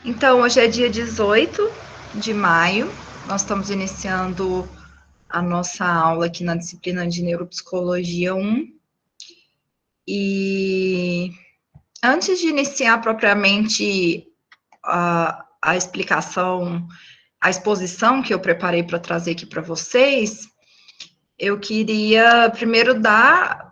Então, hoje é dia 18 de maio, nós estamos iniciando a nossa aula aqui na disciplina de Neuropsicologia 1. E antes de iniciar propriamente a explicação, a exposição que eu preparei para trazer aqui para vocês, eu queria primeiro dar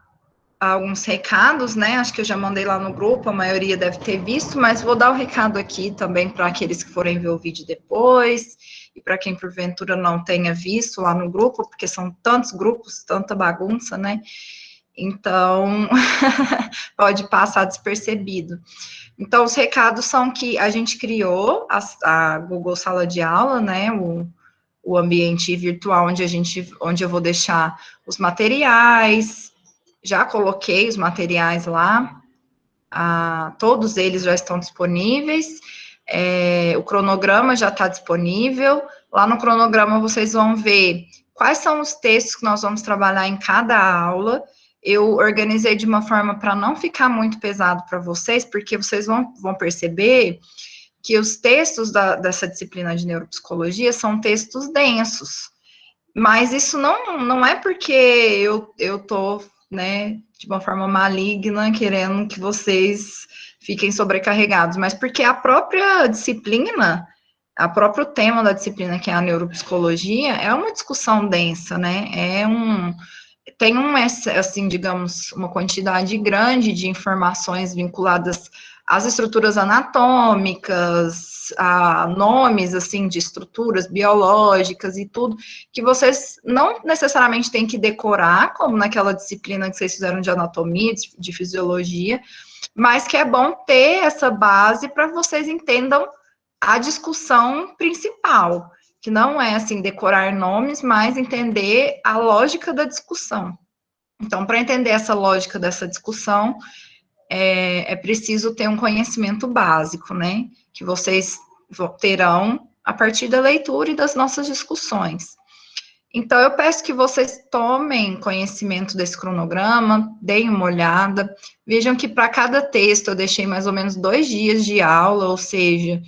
alguns recados, né? Acho que eu já mandei lá no grupo, a maioria deve ter visto, mas vou dar o recado aqui também para aqueles que forem ver o vídeo depois, e para quem porventura não tenha visto lá no grupo, porque são tantos grupos, tanta bagunça, né? Então, pode passar despercebido. Então, os recados são que a gente criou a Google Sala de Aula, né? O ambiente virtual onde eu vou deixar os materiais. Já coloquei os materiais lá, todos eles já estão disponíveis, o cronograma já está disponível. Lá no cronograma vocês vão ver quais são os textos que nós vamos trabalhar em cada aula. Eu organizei de uma forma para não ficar muito pesado para vocês, porque vocês vão perceber que os textos dessa disciplina de neuropsicologia são textos densos. Mas isso não é porque eu estou, né, de uma forma maligna, querendo que vocês fiquem sobrecarregados, mas porque a própria disciplina, o próprio tema da disciplina, que é a neuropsicologia, é uma discussão densa, né? Tem assim, digamos, uma quantidade grande de informações vinculadas às estruturas anatômicas, a nomes, assim, de estruturas biológicas e tudo, que vocês não necessariamente têm que decorar, como naquela disciplina que vocês fizeram de anatomia, de fisiologia, mas que é bom ter essa base para vocês entendam a discussão principal, que não é, assim, decorar nomes, mas entender a lógica da discussão. Então, para entender essa lógica dessa discussão, é preciso ter um conhecimento básico, né? Que vocês terão a partir da leitura e das nossas discussões. Então, eu peço que vocês tomem conhecimento desse cronograma, deem uma olhada, vejam que para cada texto eu deixei mais ou menos 2 dias de aula, ou seja,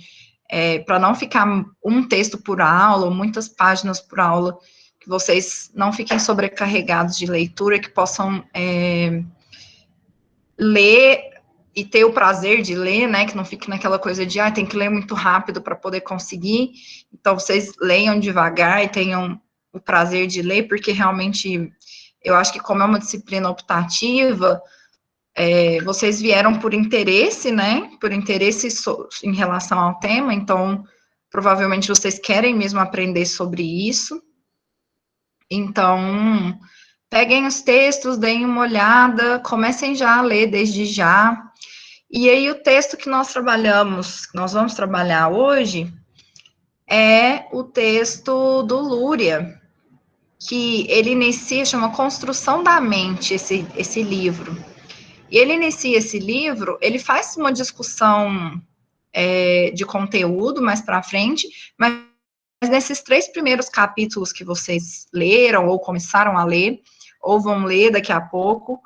para não ficar um texto por aula, ou muitas páginas por aula, que vocês não fiquem sobrecarregados de leitura, que possam ler e ter o prazer de ler, né, que não fique naquela coisa de, tem que ler muito rápido para poder conseguir. Então, vocês leiam devagar e tenham o prazer de ler, porque realmente, eu acho que como é uma disciplina optativa, vocês vieram por interesse, né, por interesse em relação ao tema, então, provavelmente vocês querem mesmo aprender sobre isso. Então, peguem os textos, deem uma olhada, comecem já a ler desde já. E aí, o texto que nós vamos trabalhar hoje, é o texto do Luria, que ele inicia, chama Construção da Mente, esse livro. E ele inicia esse livro, ele faz uma discussão de conteúdo mais para frente, mas nesses 3 primeiros capítulos que vocês leram, ou começaram a ler, ou vão ler daqui a pouco,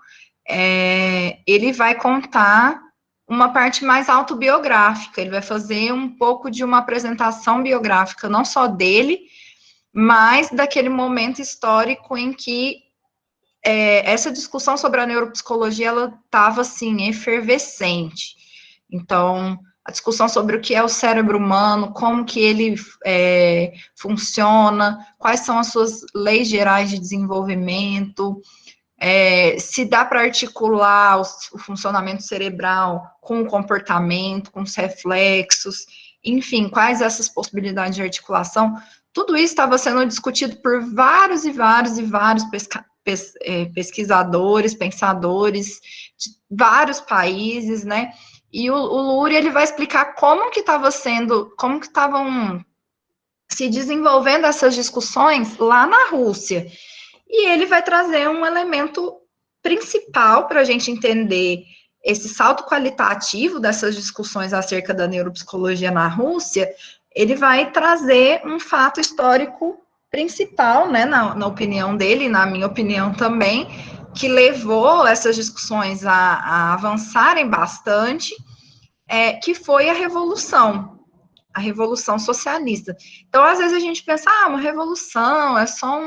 ele vai contar uma parte mais autobiográfica, ele vai fazer um pouco de uma apresentação biográfica, não só dele, mas daquele momento histórico em que essa discussão sobre a neuropsicologia, ela estava, assim, efervescente. Então, a discussão sobre o que é o cérebro humano, como que ele funciona, quais são as suas leis gerais de desenvolvimento, se dá para articular o funcionamento cerebral com o comportamento, com os reflexos, enfim, quais essas possibilidades de articulação, tudo isso estava sendo discutido por vários e vários e vários pesquisadores, pensadores de vários países, né? E o Luria, ele vai explicar como que estavam se desenvolvendo essas discussões lá na Rússia. E ele vai trazer um elemento principal para a gente entender esse salto qualitativo dessas discussões acerca da neuropsicologia na Rússia. Ele vai trazer um fato histórico principal, né, na opinião dele, na minha opinião também, que levou essas discussões a avançarem bastante, que foi a Revolução. a Revolução Socialista. Então, às vezes a gente pensa, uma revolução é só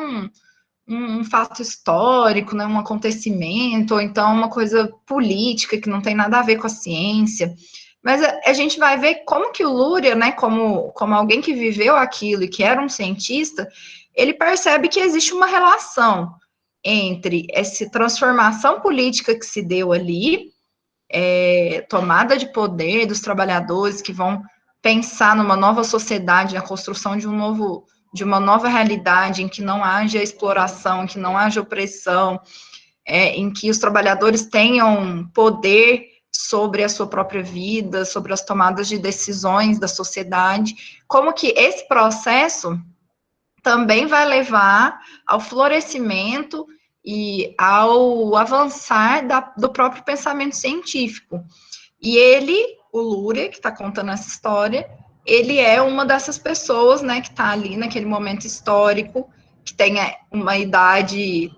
um fato histórico, né, um acontecimento, ou então uma coisa política que não tem nada a ver com a ciência. Mas a gente vai ver como que o Luria, né, como alguém que viveu aquilo e que era um cientista, ele percebe que existe uma relação entre essa transformação política que se deu ali, tomada de poder dos trabalhadores que vão pensar numa nova sociedade, na construção de uma nova realidade em que não haja exploração, em que não haja opressão, em que os trabalhadores tenham poder sobre a sua própria vida, sobre as tomadas de decisões da sociedade, como que esse processo também vai levar ao florescimento e ao avançar do próprio pensamento científico. E ele, o Luria, que está contando essa história, ele é uma dessas pessoas, né, que está ali naquele momento histórico, que tem uma idade,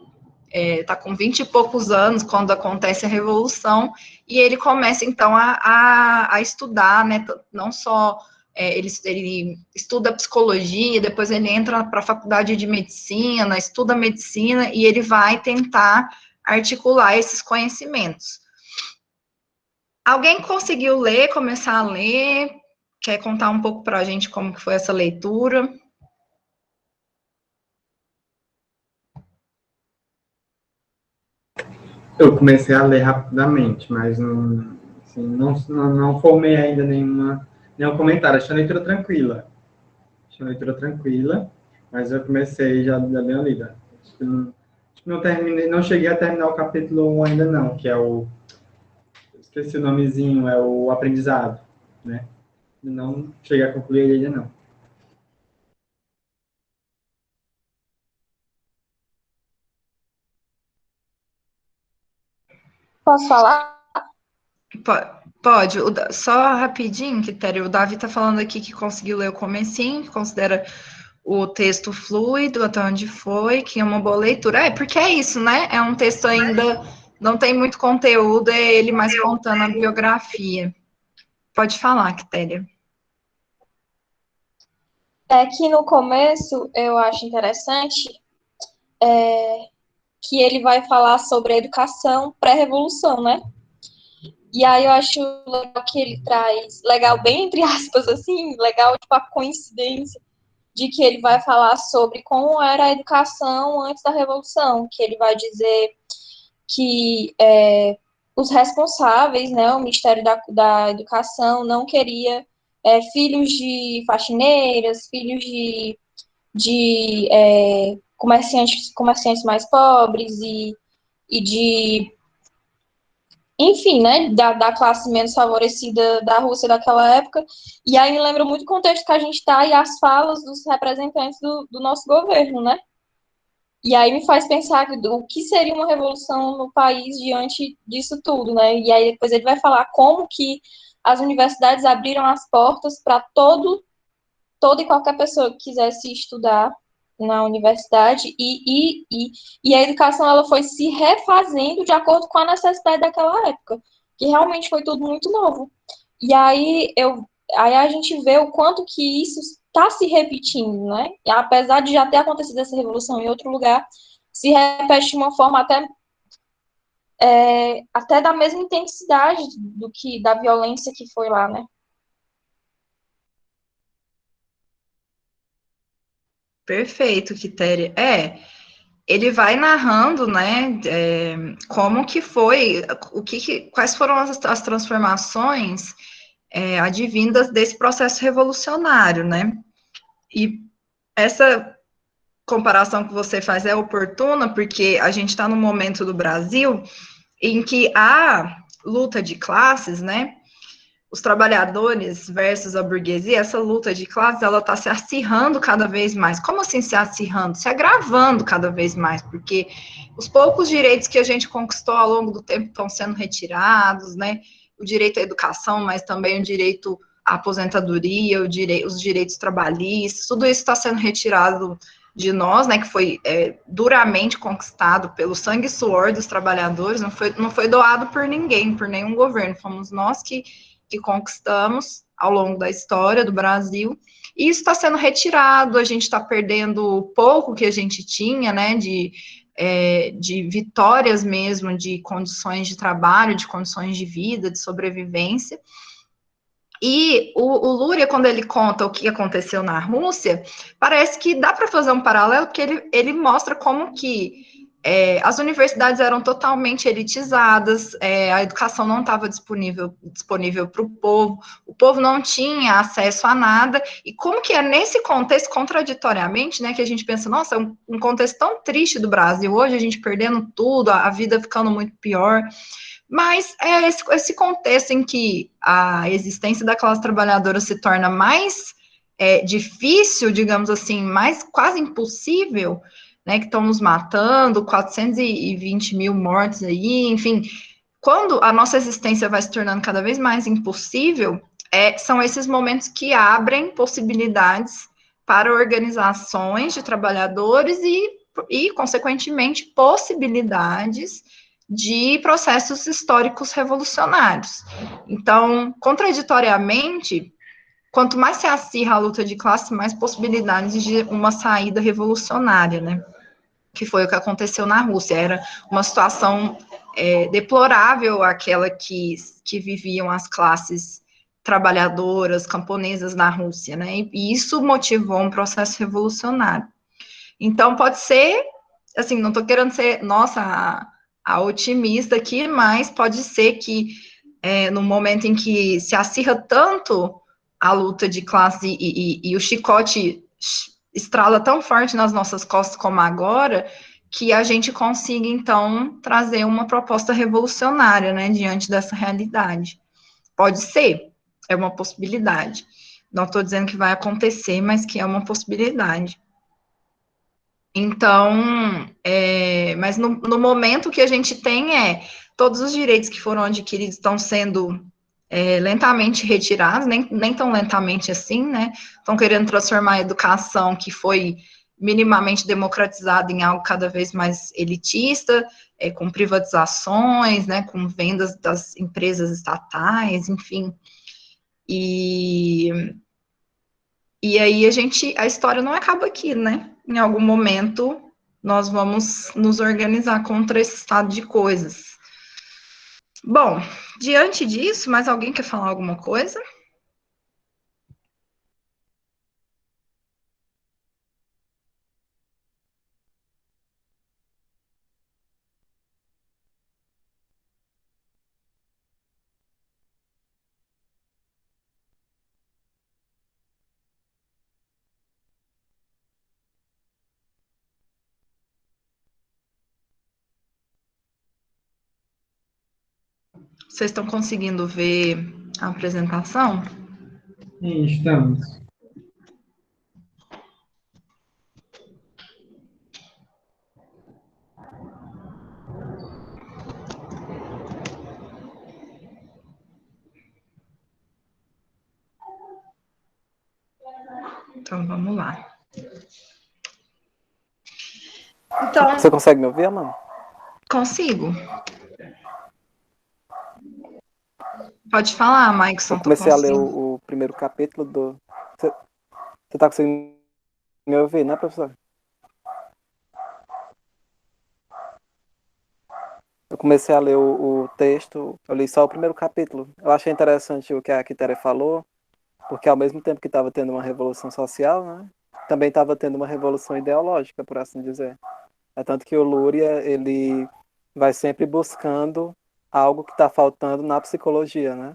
está com 20 e poucos anos quando acontece a Revolução, e ele começa, então, a estudar, né, não só, ele estuda psicologia, depois ele entra para a faculdade de medicina, estuda medicina, e ele vai tentar articular esses conhecimentos. Alguém conseguiu ler, começar a ler? Quer contar um pouco para a gente como que foi essa leitura? Eu comecei a ler rapidamente, mas não, assim, não formei ainda nenhum comentário. Achei a leitura tranquila. Achei a leitura tranquila, mas eu comecei já dei uma lida. Não terminei, não cheguei a terminar o capítulo 1 ainda não, que é esqueci o nomezinho, é o aprendizado, né? Não cheguei a concluir ele ainda não. Posso falar? Pode. Só rapidinho, Quitério, o Davi está falando aqui que conseguiu ler o comecinho, que considera o texto fluido, até onde foi, que é uma boa leitura. Porque é isso, né? É um texto ainda, não tem muito conteúdo, é ele mais contando a biografia. Pode falar, Quitério. É que no começo eu acho interessante que ele vai falar sobre a educação pré-revolução, né? E aí eu acho legal que ele traz, legal bem entre aspas, assim, legal tipo a coincidência de que ele vai falar sobre como era a educação antes da Revolução, que ele vai dizer que os responsáveis, né, o Ministério da Educação não queria filhos de faxineiras, filhos de comerciantes mais pobres e de, enfim, né, da classe menos favorecida da Rússia daquela época. E aí me lembra muito o contexto que a gente está e as falas dos representantes do nosso governo, né? E aí me faz pensar o que seria uma revolução no país diante disso tudo, né? E aí depois ele vai falar como que as universidades abriram as portas para toda e qualquer pessoa que quisesse estudar na universidade e a educação ela foi se refazendo de acordo com a necessidade daquela época, que realmente foi tudo muito novo. E aí a gente vê o quanto que isso está se repetindo, né? E apesar de já ter acontecido essa revolução em outro lugar, se repete de uma forma até da mesma intensidade do que da violência que foi lá, né? Perfeito, Quitéria. Ele vai narrando, né, como que foi, quais foram as transformações advindas desse processo revolucionário, né? E essa comparação que você faz é oportuna, porque a gente está num momento do Brasil em que a luta de classes, né, os trabalhadores versus a burguesia, essa luta de classes, ela está se acirrando cada vez mais. Como assim se acirrando? Se agravando cada vez mais, porque os poucos direitos que a gente conquistou ao longo do tempo estão sendo retirados, né? O direito à educação, mas também o direito à aposentadoria, os direitos trabalhistas, tudo isso está sendo retirado de nós, né, que foi duramente conquistado pelo sangue e suor dos trabalhadores, não foi doado por ninguém, por nenhum governo, fomos nós que que conquistamos ao longo da história do Brasil, e isso está sendo retirado, a gente está perdendo o pouco que a gente tinha, né, de vitórias mesmo, de condições de trabalho, de condições de vida, de sobrevivência. E o Luria, quando ele conta o que aconteceu na Rússia, parece que dá para fazer um paralelo, porque ele mostra como que as universidades eram totalmente elitizadas, a educação não estava disponível para o povo não tinha acesso a nada, e como que é nesse contexto, contraditoriamente, né, que a gente pensa, nossa, é um contexto tão triste do Brasil, hoje a gente perdendo tudo, a vida ficando muito pior, mas é esse contexto em que a existência da classe trabalhadora se torna mais difícil, digamos assim, mais quase impossível, né, que estão nos matando, 420 mil mortes aí, enfim, quando a nossa existência vai se tornando cada vez mais impossível, são esses momentos que possibilidades para organizações de trabalhadores e consequentemente, possibilidades de processos históricos revolucionários. Então, contraditoriamente, quanto mais se acirra a luta de classe, mais possibilidades de uma saída revolucionária, né? Que foi o que aconteceu na Rússia. Era uma situação deplorável aquela que viviam as classes trabalhadoras, camponesas na Rússia, né? E isso motivou um processo revolucionário. Então, pode ser, assim, não estou querendo ser, nossa, a otimista aqui, mas pode ser que no momento em que se acirra tanto a luta de classe e o chicote estrala tão forte nas nossas costas como agora, que a gente consiga, então, trazer uma proposta revolucionária, né, diante dessa realidade. Pode ser, é uma possibilidade. Não estou dizendo que vai acontecer, mas que é uma possibilidade. Então, mas no momento que a gente tem todos os direitos que foram adquiridos estão sendo lentamente retirados, nem tão lentamente assim, né? Estão querendo transformar a educação, que foi minimamente democratizada, em algo cada vez mais elitista, com privatizações, né? Com vendas das empresas estatais, enfim. E aí a história não acaba aqui, né? Em algum momento nós vamos nos organizar contra esse estado de coisas. Bom, diante disso, mais alguém quer falar alguma coisa? Vocês estão conseguindo ver a apresentação? Sim, estamos. Então, vamos lá. Então, Você consegue me ouvir, Amanda? consigo. Pode falar, Maikson. Eu comecei a ler o primeiro capítulo do... Você tá conseguindo me ouvir, né, professor? Eu comecei a ler o texto, eu li só o primeiro capítulo. Eu achei interessante o que a Quitéria falou, porque ao mesmo tempo que estava tendo uma revolução social, né, também estava tendo uma revolução ideológica, por assim dizer. É tanto que o Luria, ele vai sempre buscando algo que está faltando na psicologia, né?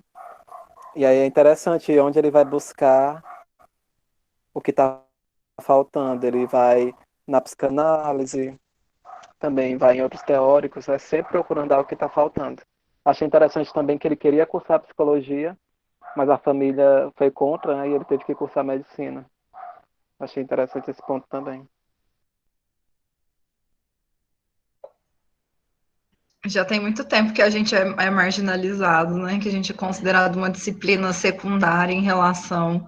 E aí é interessante onde ele vai buscar o que está faltando. Ele vai na psicanálise, também vai em outros teóricos, é sempre procurando algo que está faltando. Achei interessante também que ele queria cursar psicologia, mas a família foi contra, né, e ele teve que cursar medicina. Achei interessante esse ponto também. Já tem muito tempo que a gente é marginalizado, né? Que a gente é considerado uma disciplina secundária em relação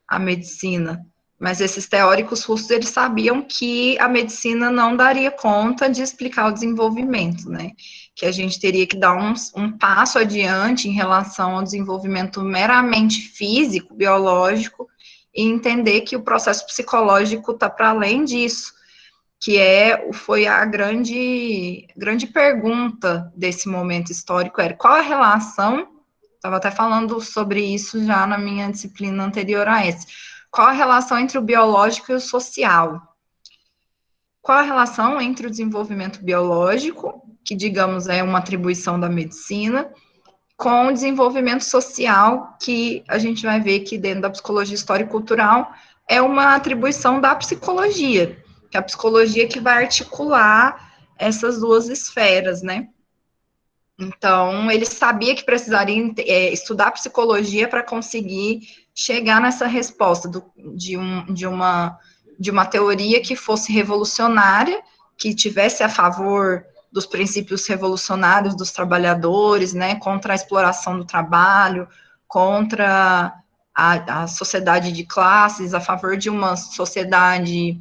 à medicina. Mas esses teóricos russos, eles sabiam que a medicina não daria conta de explicar o desenvolvimento, né? Que a gente teria que dar um passo adiante em relação ao desenvolvimento meramente físico, biológico, e entender que o processo psicológico está para além disso, que foi a grande pergunta desse momento histórico, era qual a relação, estava até falando sobre isso já na minha disciplina anterior a essa, qual a relação entre o biológico e o social? Qual a relação entre o desenvolvimento biológico, que, digamos, é uma atribuição da medicina, com o desenvolvimento social, que a gente vai ver que dentro da psicologia histórico-cultural é uma atribuição da psicologia, que é a psicologia que vai articular essas duas esferas, né? Então, ele sabia que precisaria estudar psicologia para conseguir chegar nessa resposta de uma teoria que fosse revolucionária, que tivesse a favor dos princípios revolucionários dos trabalhadores, né, contra a exploração do trabalho, contra a sociedade de classes, a favor de uma sociedade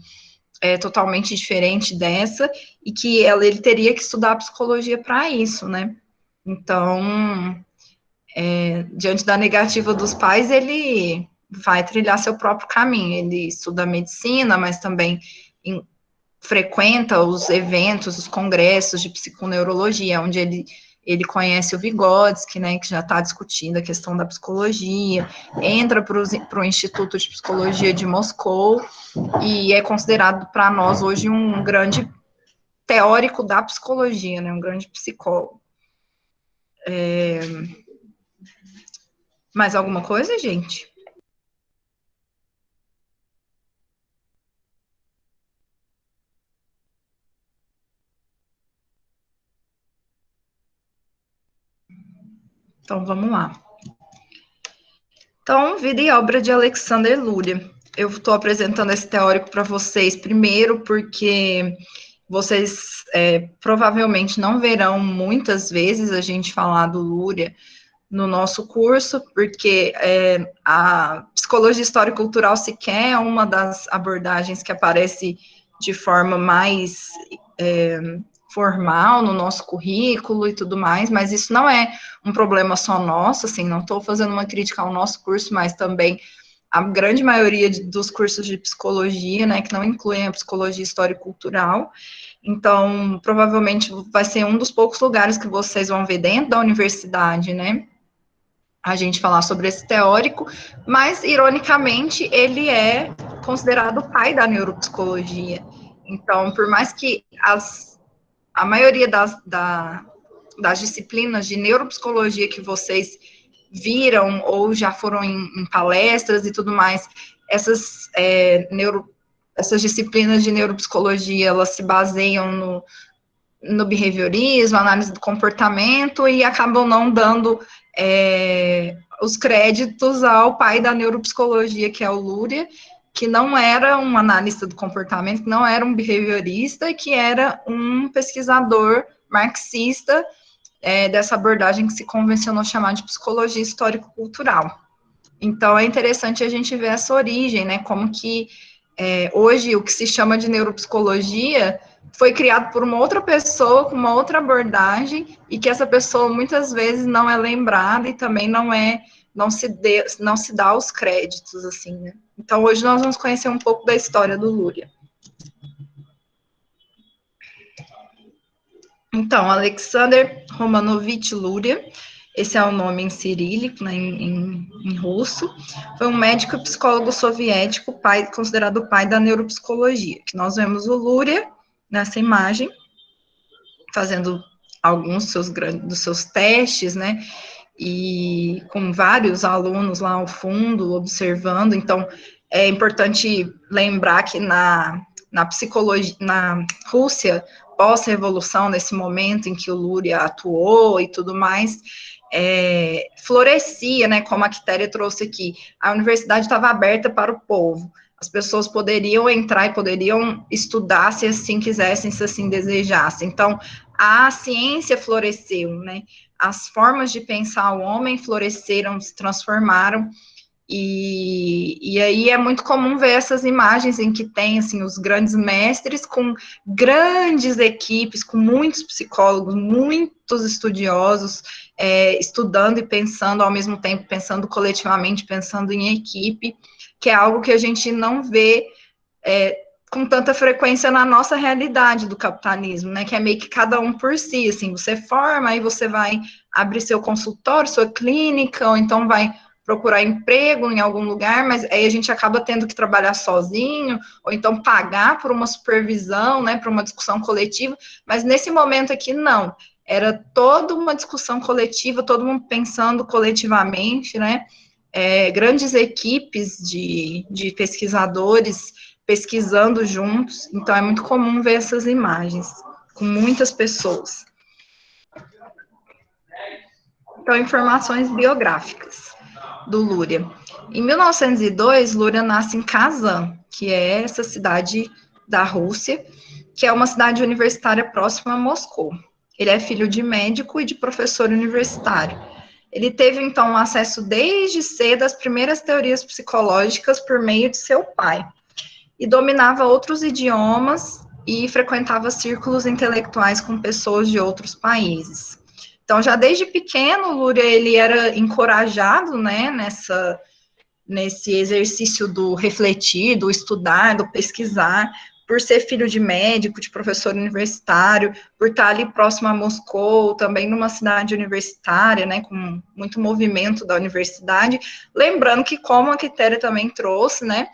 totalmente diferente dessa, e que ele teria que estudar psicologia para isso, né? Então, diante da negativa dos pais, ele vai trilhar seu próprio caminho. Ele estuda medicina, mas também frequenta os eventos, os congressos de psiconeurologia, onde ele conhece o Vygotsky, né, que já está discutindo a questão da psicologia, entra para o Instituto de Psicologia de Moscou, e é considerado para nós hoje um grande teórico da psicologia, né, um grande psicólogo. Mais alguma coisa, gente? Então, vamos lá. Então, vida e obra de Alexander Luria. Eu estou apresentando esse teórico para vocês, primeiro, porque vocês provavelmente não verão muitas vezes a gente falar do Luria no nosso curso, porque a psicologia histórico-cultural sequer é uma das abordagens que aparece de forma mais formal no nosso currículo e tudo mais, mas isso não é um problema só nosso, assim, não estou fazendo uma crítica ao nosso curso, mas também a grande maioria dos cursos de psicologia, né, que não incluem a psicologia histórico-cultural. Então, provavelmente vai ser um dos poucos lugares que vocês vão ver dentro da universidade, né, a gente falar sobre esse teórico, mas, ironicamente, ele é considerado o pai da neuropsicologia. Então, por mais que a maioria das disciplinas de neuropsicologia que vocês viram ou já foram em palestras e tudo mais, essas disciplinas de neuropsicologia, elas se baseiam no behaviorismo, análise do comportamento, e acabam não dando os créditos ao pai da neuropsicologia, que é o Luria, que não era um analista do comportamento, que não era um behaviorista, que era um pesquisador marxista dessa abordagem que se convencionou chamar de psicologia histórico-cultural. Então, é interessante a gente ver essa origem, né, como que hoje o que se chama de neuropsicologia foi criado por uma outra pessoa, com uma outra abordagem, e que essa pessoa muitas vezes não é lembrada e também não se dá os créditos, assim, né. Então, hoje nós vamos conhecer um pouco da história do Luria. Então, Alexander Romanovich Luria, esse é o nome em cirílico, né, em russo, foi um médico e psicólogo soviético, considerado o pai da neuropsicologia, que nós vemos o Luria nessa imagem, fazendo alguns dos seus testes, né, e com vários alunos lá ao fundo, observando. Então, é importante lembrar que na psicologia, na Rússia, pós-revolução, nesse momento em que o Luria atuou e tudo mais, florescia, né, como a Quitéria trouxe aqui, a universidade estava aberta para o povo, as pessoas poderiam entrar e poderiam estudar se assim quisessem, se assim desejassem. Então, a ciência floresceu, né, as formas de pensar o homem floresceram, se transformaram, E aí é muito comum ver essas imagens em que tem, assim, os grandes mestres com grandes equipes, com muitos psicólogos, muitos estudiosos, estudando e pensando ao mesmo tempo, pensando coletivamente, pensando em equipe, que é algo que a gente não vê com tanta frequência na nossa realidade do capitalismo, né, que é meio que cada um por si, assim, você forma, aí você vai abrir seu consultório, sua clínica, ou então vai procurar emprego em algum lugar, mas aí a gente acaba tendo que trabalhar sozinho, ou então pagar por uma supervisão, né, por uma discussão coletiva, mas nesse momento aqui, não. Era toda uma discussão coletiva, todo mundo pensando coletivamente, né, grandes equipes de pesquisadores pesquisando juntos, então é muito comum ver essas imagens, com muitas pessoas. Então, informações biográficas do Luria. Em 1902, Luria nasce em Kazan, que é essa cidade da Rússia, que é uma cidade universitária próxima a Moscou. Ele é filho de médico e de professor universitário. Ele teve, então, acesso desde cedo às primeiras teorias psicológicas por meio de seu pai, e dominava outros idiomas e frequentava círculos intelectuais com pessoas de outros países. Então, já desde pequeno, Luria, ele era encorajado, né, nesse exercício do refletir, do estudar, do pesquisar, por ser filho de médico, de professor universitário, por estar ali próximo a Moscou, também numa cidade universitária, né, com muito movimento da universidade. Lembrando que, como a Quitéria também trouxe, né,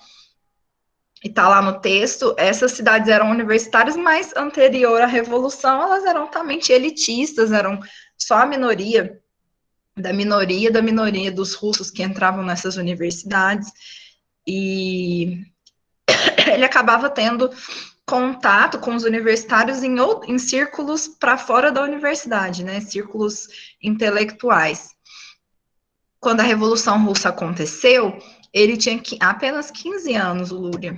e está lá no texto, essas cidades eram universitárias, mas anterior à Revolução, elas eram altamente elitistas, eram só a minoria da minoria dos russos que entravam nessas universidades, e ele acabava tendo contato com os universitários em círculos para fora da universidade, né, círculos intelectuais. Quando a Revolução Russa aconteceu, ele tinha apenas 15 anos, o Luria.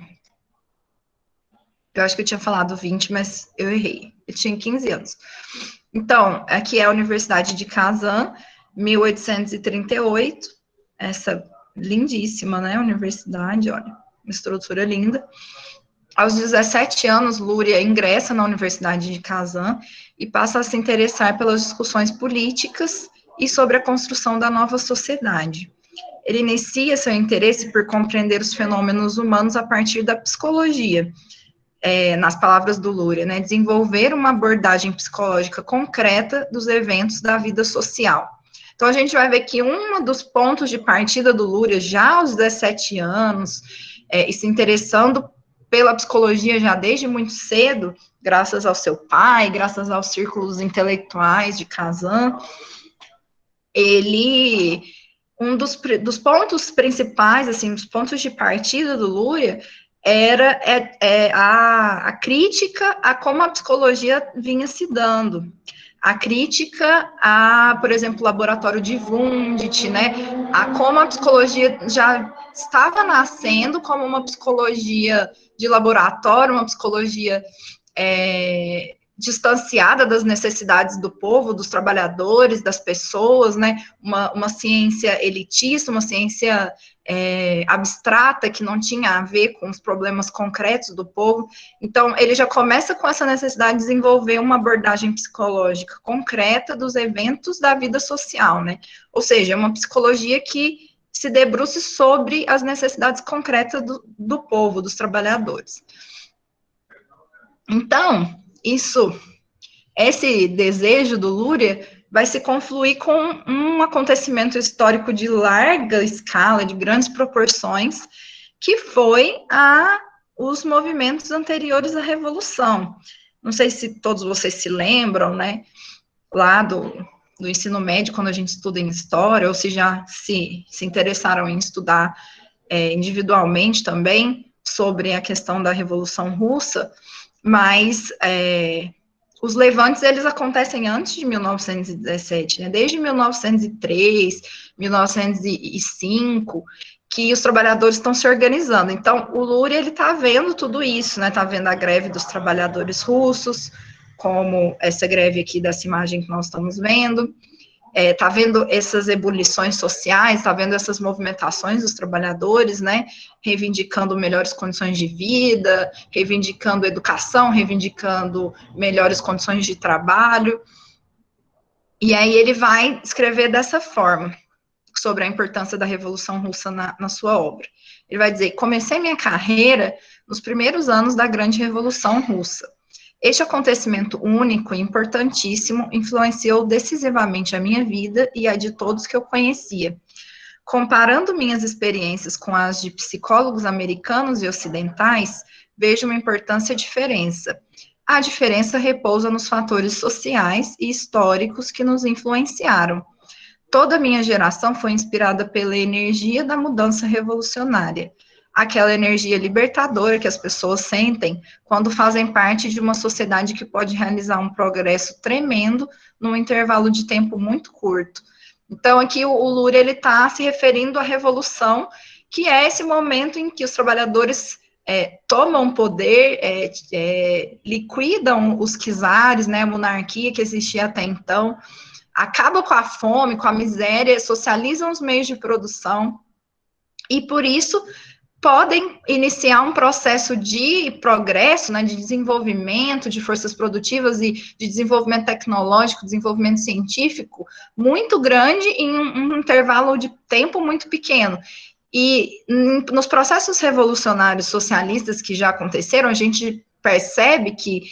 Eu acho que eu tinha falado 20, mas eu errei. Ele tinha 15 anos. Então, aqui é a Universidade de Kazan, 1838. Essa lindíssima, né, universidade, olha, uma estrutura linda. Aos 17 anos, Luria ingressa na Universidade de Kazan e passa a se interessar pelas discussões políticas e sobre a construção da nova sociedade. Ele inicia seu interesse por compreender os fenômenos humanos a partir da psicologia, nas palavras do Luria, né, desenvolver uma abordagem psicológica concreta dos eventos da vida social. Então, a gente vai ver que um dos pontos de partida do Luria, já aos 17 anos, e se interessando pela psicologia já desde muito cedo, graças ao seu pai, graças aos círculos intelectuais de Kazan, um dos pontos principais, assim, dos pontos de partida do Luria, era a crítica a como a psicologia vinha se dando, a crítica a, por exemplo, o laboratório de Wundt, né, a como a psicologia já estava nascendo como uma psicologia de laboratório, uma psicologia distanciada das necessidades do povo, dos trabalhadores, das pessoas, né, uma ciência elitista, uma ciência abstrata, que não tinha a ver com os problemas concretos do povo. Então, ele já começa com essa necessidade de desenvolver uma abordagem psicológica concreta dos eventos da vida social, né, ou seja, uma psicologia que se debruce sobre as necessidades concretas do povo, dos trabalhadores. Então, esse desejo do Luria vai se confluir com um acontecimento histórico de larga escala, de grandes proporções, que foi os movimentos anteriores à Revolução. Não sei se todos vocês se lembram, né, lá do ensino médio, quando a gente estuda em história, ou se já se interessaram em estudar individualmente também sobre a questão da Revolução Russa, mas os levantes, eles acontecem antes de 1917, né? Desde 1903, 1905, que os trabalhadores estão se organizando. Então, o Luria, ele está vendo tudo isso, né? Está vendo a greve dos trabalhadores russos, como essa greve aqui dessa imagem que nós estamos vendo. está vendo essas ebulições sociais, está vendo essas movimentações dos trabalhadores, né, reivindicando melhores condições de vida, reivindicando educação, reivindicando melhores condições de trabalho. E aí ele vai escrever dessa forma, sobre a importância da Revolução Russa na sua obra. Ele vai dizer: comecei minha carreira nos primeiros anos da Grande Revolução Russa. Este acontecimento único e importantíssimo influenciou decisivamente a minha vida e a de todos que eu conhecia. Comparando minhas experiências com as de psicólogos americanos e ocidentais, vejo uma importância diferença. A diferença repousa nos fatores sociais e históricos que nos influenciaram. Toda a minha geração foi inspirada pela energia da mudança revolucionária, aquela energia libertadora que as pessoas sentem quando fazem parte de uma sociedade que pode realizar um progresso tremendo num intervalo de tempo muito curto. Então, aqui o Luria está se referindo à revolução, que é esse momento em que os trabalhadores tomam poder, liquidam os czares, né, a monarquia que existia até então, acaba com a fome, com a miséria, socializam os meios de produção, e por isso podem iniciar um processo de progresso, né, de desenvolvimento de forças produtivas e de desenvolvimento tecnológico, desenvolvimento científico, muito grande em um intervalo de tempo muito pequeno. E nos processos revolucionários socialistas que já aconteceram, a gente percebe que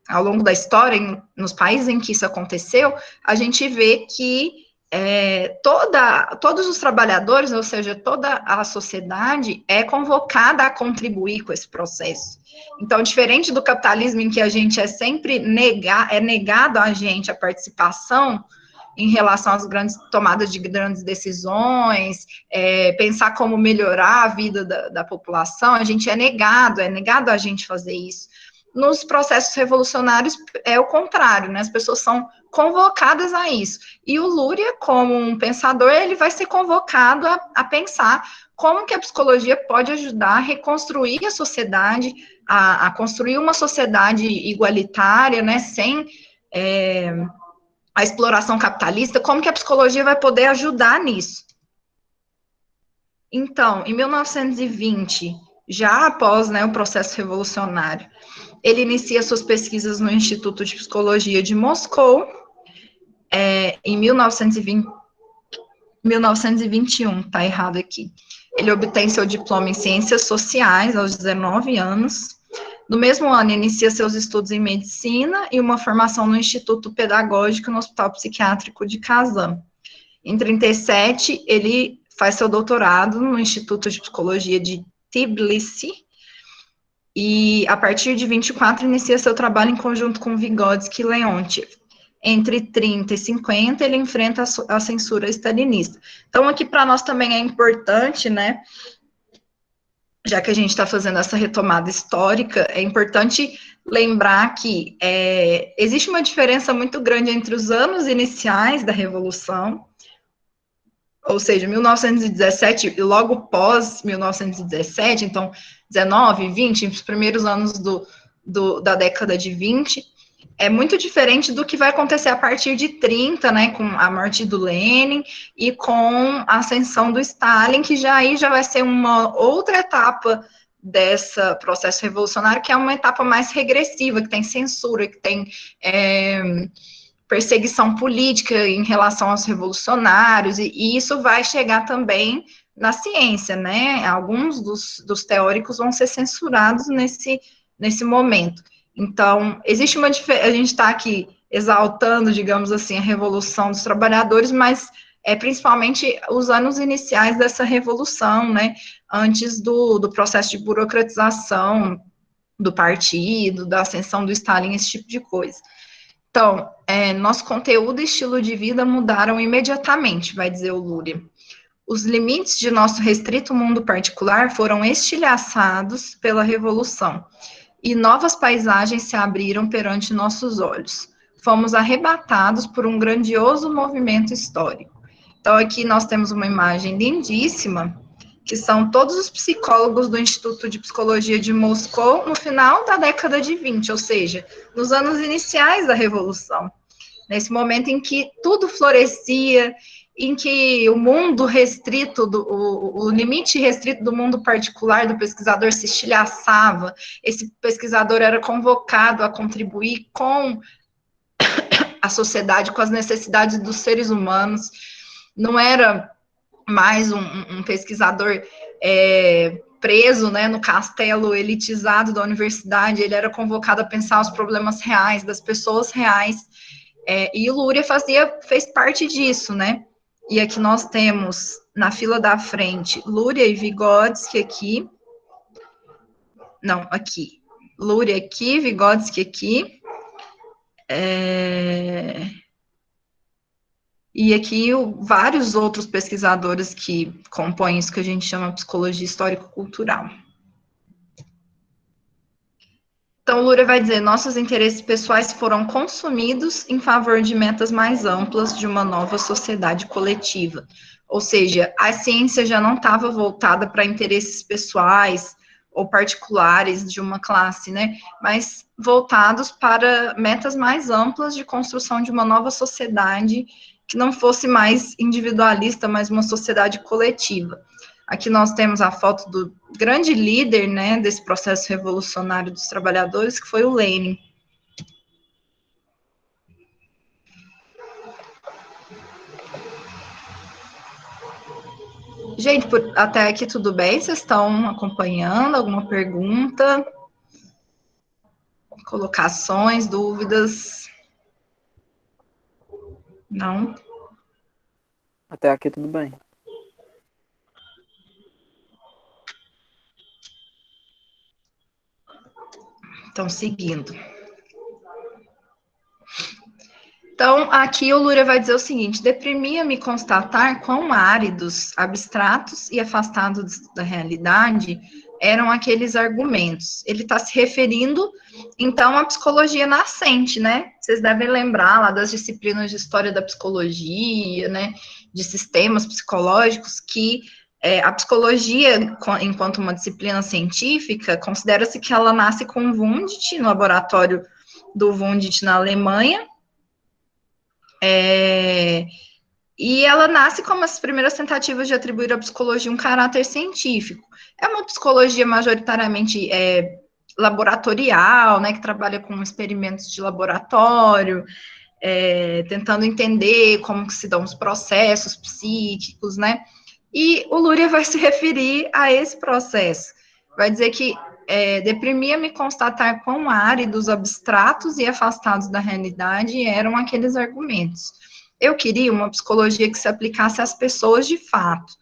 ao longo da história, nos países em que isso aconteceu, a gente vê que todos os trabalhadores, ou seja, toda a sociedade é convocada a contribuir com esse processo. Então, diferente do capitalismo, em que a gente é sempre negado a gente a participação em relação às grandes tomadas de grandes decisões, pensar como melhorar a vida da população, a gente é negado a gente fazer isso. Nos processos revolucionários é o contrário, né? As pessoas são convocadas a isso. E o Luria, como um pensador, ele vai ser convocado a pensar como que a psicologia pode ajudar a reconstruir a sociedade, a construir uma sociedade igualitária, né? Sem a exploração capitalista, como que a psicologia vai poder ajudar nisso. Então, em 1920, já após, né, o processo revolucionário, ele inicia suas pesquisas no Instituto de Psicologia de Moscou, em 1921, tá errado aqui. Ele obtém seu diploma em Ciências Sociais aos 19 anos. No mesmo ano, inicia seus estudos em Medicina e uma formação no Instituto Pedagógico no Hospital Psiquiátrico de Kazan. Em 37, ele faz seu doutorado no Instituto de Psicologia de Tbilisi, e a partir de 24 inicia seu trabalho em conjunto com Vygotsky e Leontiev. Entre 30 e 50 ele enfrenta a censura stalinista. Então aqui para nós também é importante, né, já que a gente está fazendo essa retomada histórica, é importante lembrar que existe uma diferença muito grande entre os anos iniciais da Revolução, ou seja, 1917 e logo pós 1917, então 19, 20, os primeiros anos da década de 20, é muito diferente do que vai acontecer a partir de 30, né, com a morte do Lenin e com a ascensão do Stalin, que já vai ser uma outra etapa desse processo revolucionário, que é uma etapa mais regressiva, que tem censura, que tem perseguição política em relação aos revolucionários, e isso vai chegar também na ciência, né? Alguns dos teóricos vão ser censurados nesse momento. Então, existe uma diferença, a gente está aqui exaltando, digamos assim, a Revolução dos Trabalhadores, mas principalmente os anos iniciais dessa revolução, né? Antes do processo de burocratização do partido, da ascensão do Stalin, esse tipo de coisa. Então, nosso conteúdo e estilo de vida mudaram imediatamente, vai dizer o Luria. Os limites de nosso restrito mundo particular foram estilhaçados pela Revolução, e novas paisagens se abriram perante nossos olhos. Fomos arrebatados por um grandioso movimento histórico. Então, aqui nós temos uma imagem lindíssima, que são todos os psicólogos do Instituto de Psicologia de Moscou no final da década de 20, ou seja, nos anos iniciais da Revolução. nesse momento em que tudo florescia, em que o mundo restrito, o limite restrito do mundo particular do pesquisador se estilhaçava, esse pesquisador era convocado a contribuir com a sociedade, com as necessidades dos seres humanos, não era mais um pesquisador preso, né, no castelo elitizado da universidade, ele era convocado a pensar os problemas reais, das pessoas reais, e o Luria fez parte disso, né? E aqui nós temos, na fila da frente, Luria e Vygotsky aqui. Não, aqui. Luria aqui, Vygotsky aqui. E aqui vários outros pesquisadores que compõem isso que a gente chama de psicologia histórico-cultural. Então, Luria vai dizer, nossos interesses pessoais foram consumidos em favor de metas mais amplas de uma nova sociedade coletiva. Ou seja, a ciência já não estava voltada para interesses pessoais ou particulares de uma classe, né? Mas voltados para metas mais amplas de construção de uma nova sociedade que não fosse mais individualista, mas uma sociedade coletiva. Aqui nós temos a foto do grande líder, né, desse processo revolucionário dos trabalhadores, que foi o Lenin. Gente, até aqui tudo bem? Vocês estão acompanhando? Alguma pergunta? Colocações, dúvidas? Não? Até aqui tudo bem. Então, seguindo. Então, aqui o Luria vai dizer o seguinte, deprimia-me constatar quão áridos, abstratos e afastados da realidade eram aqueles argumentos. Ele está se referindo, então, à psicologia nascente, né? Vocês devem lembrar lá das disciplinas de história da psicologia, né? De sistemas psicológicos, que a psicologia, enquanto uma disciplina científica, considera-se que ela nasce com Wundt, no laboratório do Wundt na Alemanha, e ela nasce como as primeiras tentativas de atribuir à psicologia um caráter científico. É uma psicologia majoritariamente laboratorial, né, que trabalha com experimentos de laboratório, tentando entender como que se dão os processos psíquicos, né, e o Luria vai se referir a esse processo, vai dizer que deprimia-me constatar quão áridos, abstratos e afastados da realidade eram aqueles argumentos. Eu queria uma psicologia que se aplicasse às pessoas de fato,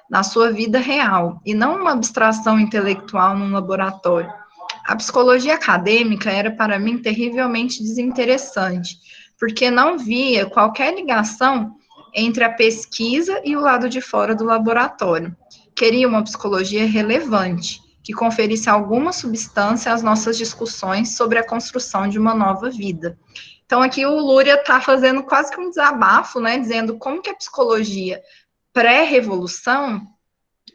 na sua vida real, e não uma abstração intelectual num laboratório. A psicologia acadêmica era para mim terrivelmente desinteressante, porque não via qualquer ligação entre a pesquisa e o lado de fora do laboratório. Queria uma psicologia relevante, que conferisse alguma substância às nossas discussões sobre a construção de uma nova vida. Então, aqui o Luria está fazendo quase que um desabafo, né, dizendo como que a psicologia pré-revolução,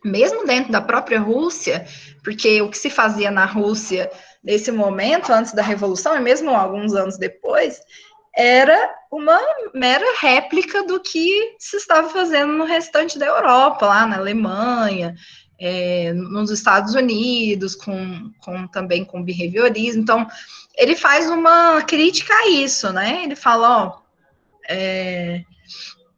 mesmo dentro da própria Rússia, porque o que se fazia na Rússia nesse momento, antes da Revolução, e mesmo alguns anos depois, era uma mera réplica do que se estava fazendo no restante da Europa, lá na Alemanha, nos Estados Unidos, também com behaviorismo. Então, ele faz uma crítica a isso, né? Ele fala,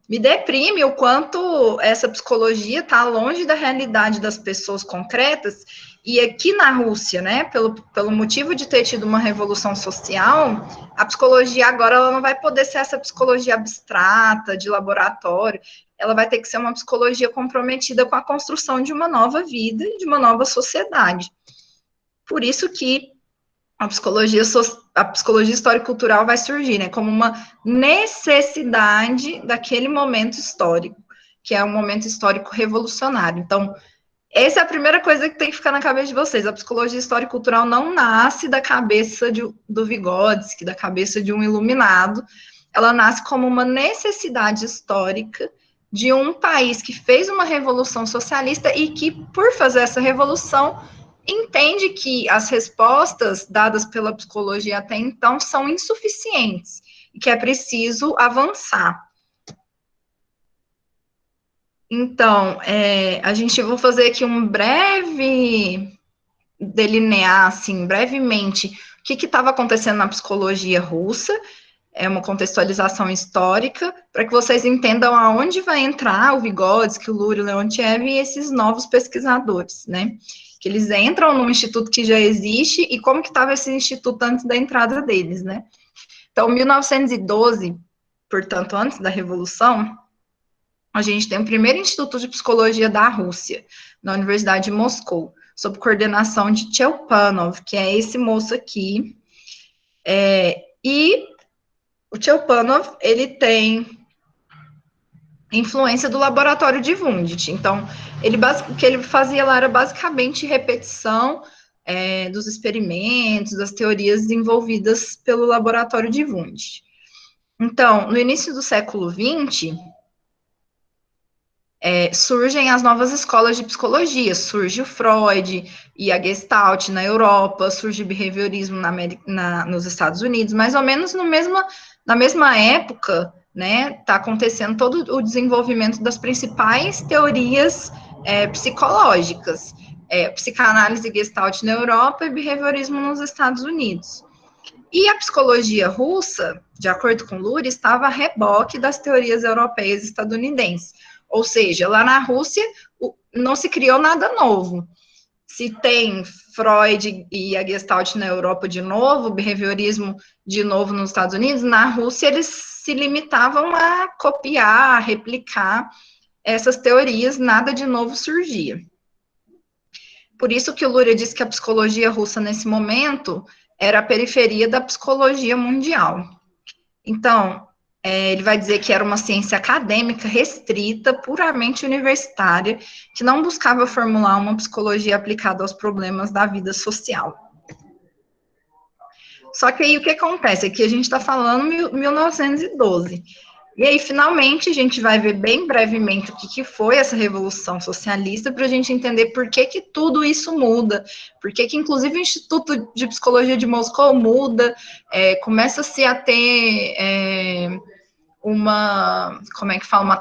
me deprime o quanto essa psicologia está longe da realidade das pessoas concretas, e aqui na Rússia, né, pelo motivo de ter tido uma revolução social, a psicologia agora ela não vai poder ser essa psicologia abstrata, de laboratório, ela vai ter que ser uma psicologia comprometida com a construção de uma nova vida, de uma nova sociedade. Por isso que a psicologia histórico-cultural vai surgir, né, como uma necessidade daquele momento histórico, que é um momento histórico revolucionário. Então, essa é a primeira coisa que tem que ficar na cabeça de vocês. A psicologia histórico-cultural não nasce da cabeça do Vygotsky, da cabeça de um iluminado. Ela nasce como uma necessidade histórica de um país que fez uma revolução socialista e que, por fazer essa revolução, entende que as respostas dadas pela psicologia até então são insuficientes. e que é preciso avançar. Então, a gente vai fazer aqui um breve delinear, assim, brevemente, o que estava acontecendo na psicologia russa, uma contextualização histórica, para que vocês entendam aonde vai entrar o Vygotsky, o Luria, o Leontiev e esses novos pesquisadores, né? Que eles entram num instituto que já existe e como que estava esse instituto antes da entrada deles, né? Então, 1912, portanto, antes da Revolução, a gente tem o primeiro Instituto de Psicologia da Rússia, na Universidade de Moscou, sob coordenação de Cherepanov, que é esse moço aqui. E o Cherepanov, ele tem influência do laboratório de Wundt. Então, o que ele fazia lá era basicamente repetição dos experimentos, das teorias desenvolvidas pelo laboratório de Wundt. Então, no início do século XX, surgem as novas escolas de psicologia, surge o Freud e a Gestalt na Europa, surge o behaviorismo nos Estados Unidos, mais ou menos na mesma época, né, está acontecendo todo o desenvolvimento das principais teorias psicológicas, psicanálise e Gestalt na Europa e behaviorismo nos Estados Unidos. E a psicologia russa, de acordo com Luria, estava a reboque das teorias europeias e estadunidenses. Ou seja, lá na Rússia não se criou nada novo. Se tem Freud e a Gestalt na Europa de novo, o behaviorismo de novo nos Estados Unidos, na Rússia eles se limitavam a copiar, a replicar essas teorias, nada de novo surgia. Por isso que o Luria diz que a psicologia russa, nesse momento, era a periferia da psicologia mundial. Então, ele vai dizer que era uma ciência acadêmica restrita, puramente universitária, que não buscava formular uma psicologia aplicada aos problemas da vida social. Só que aí o que acontece? Aqui a gente está falando 1912. E aí, finalmente, a gente vai ver bem brevemente o que foi essa Revolução Socialista, para a gente entender por que tudo isso muda, por que inclusive, o Instituto de Psicologia de Moscou muda, começa-se a ter uma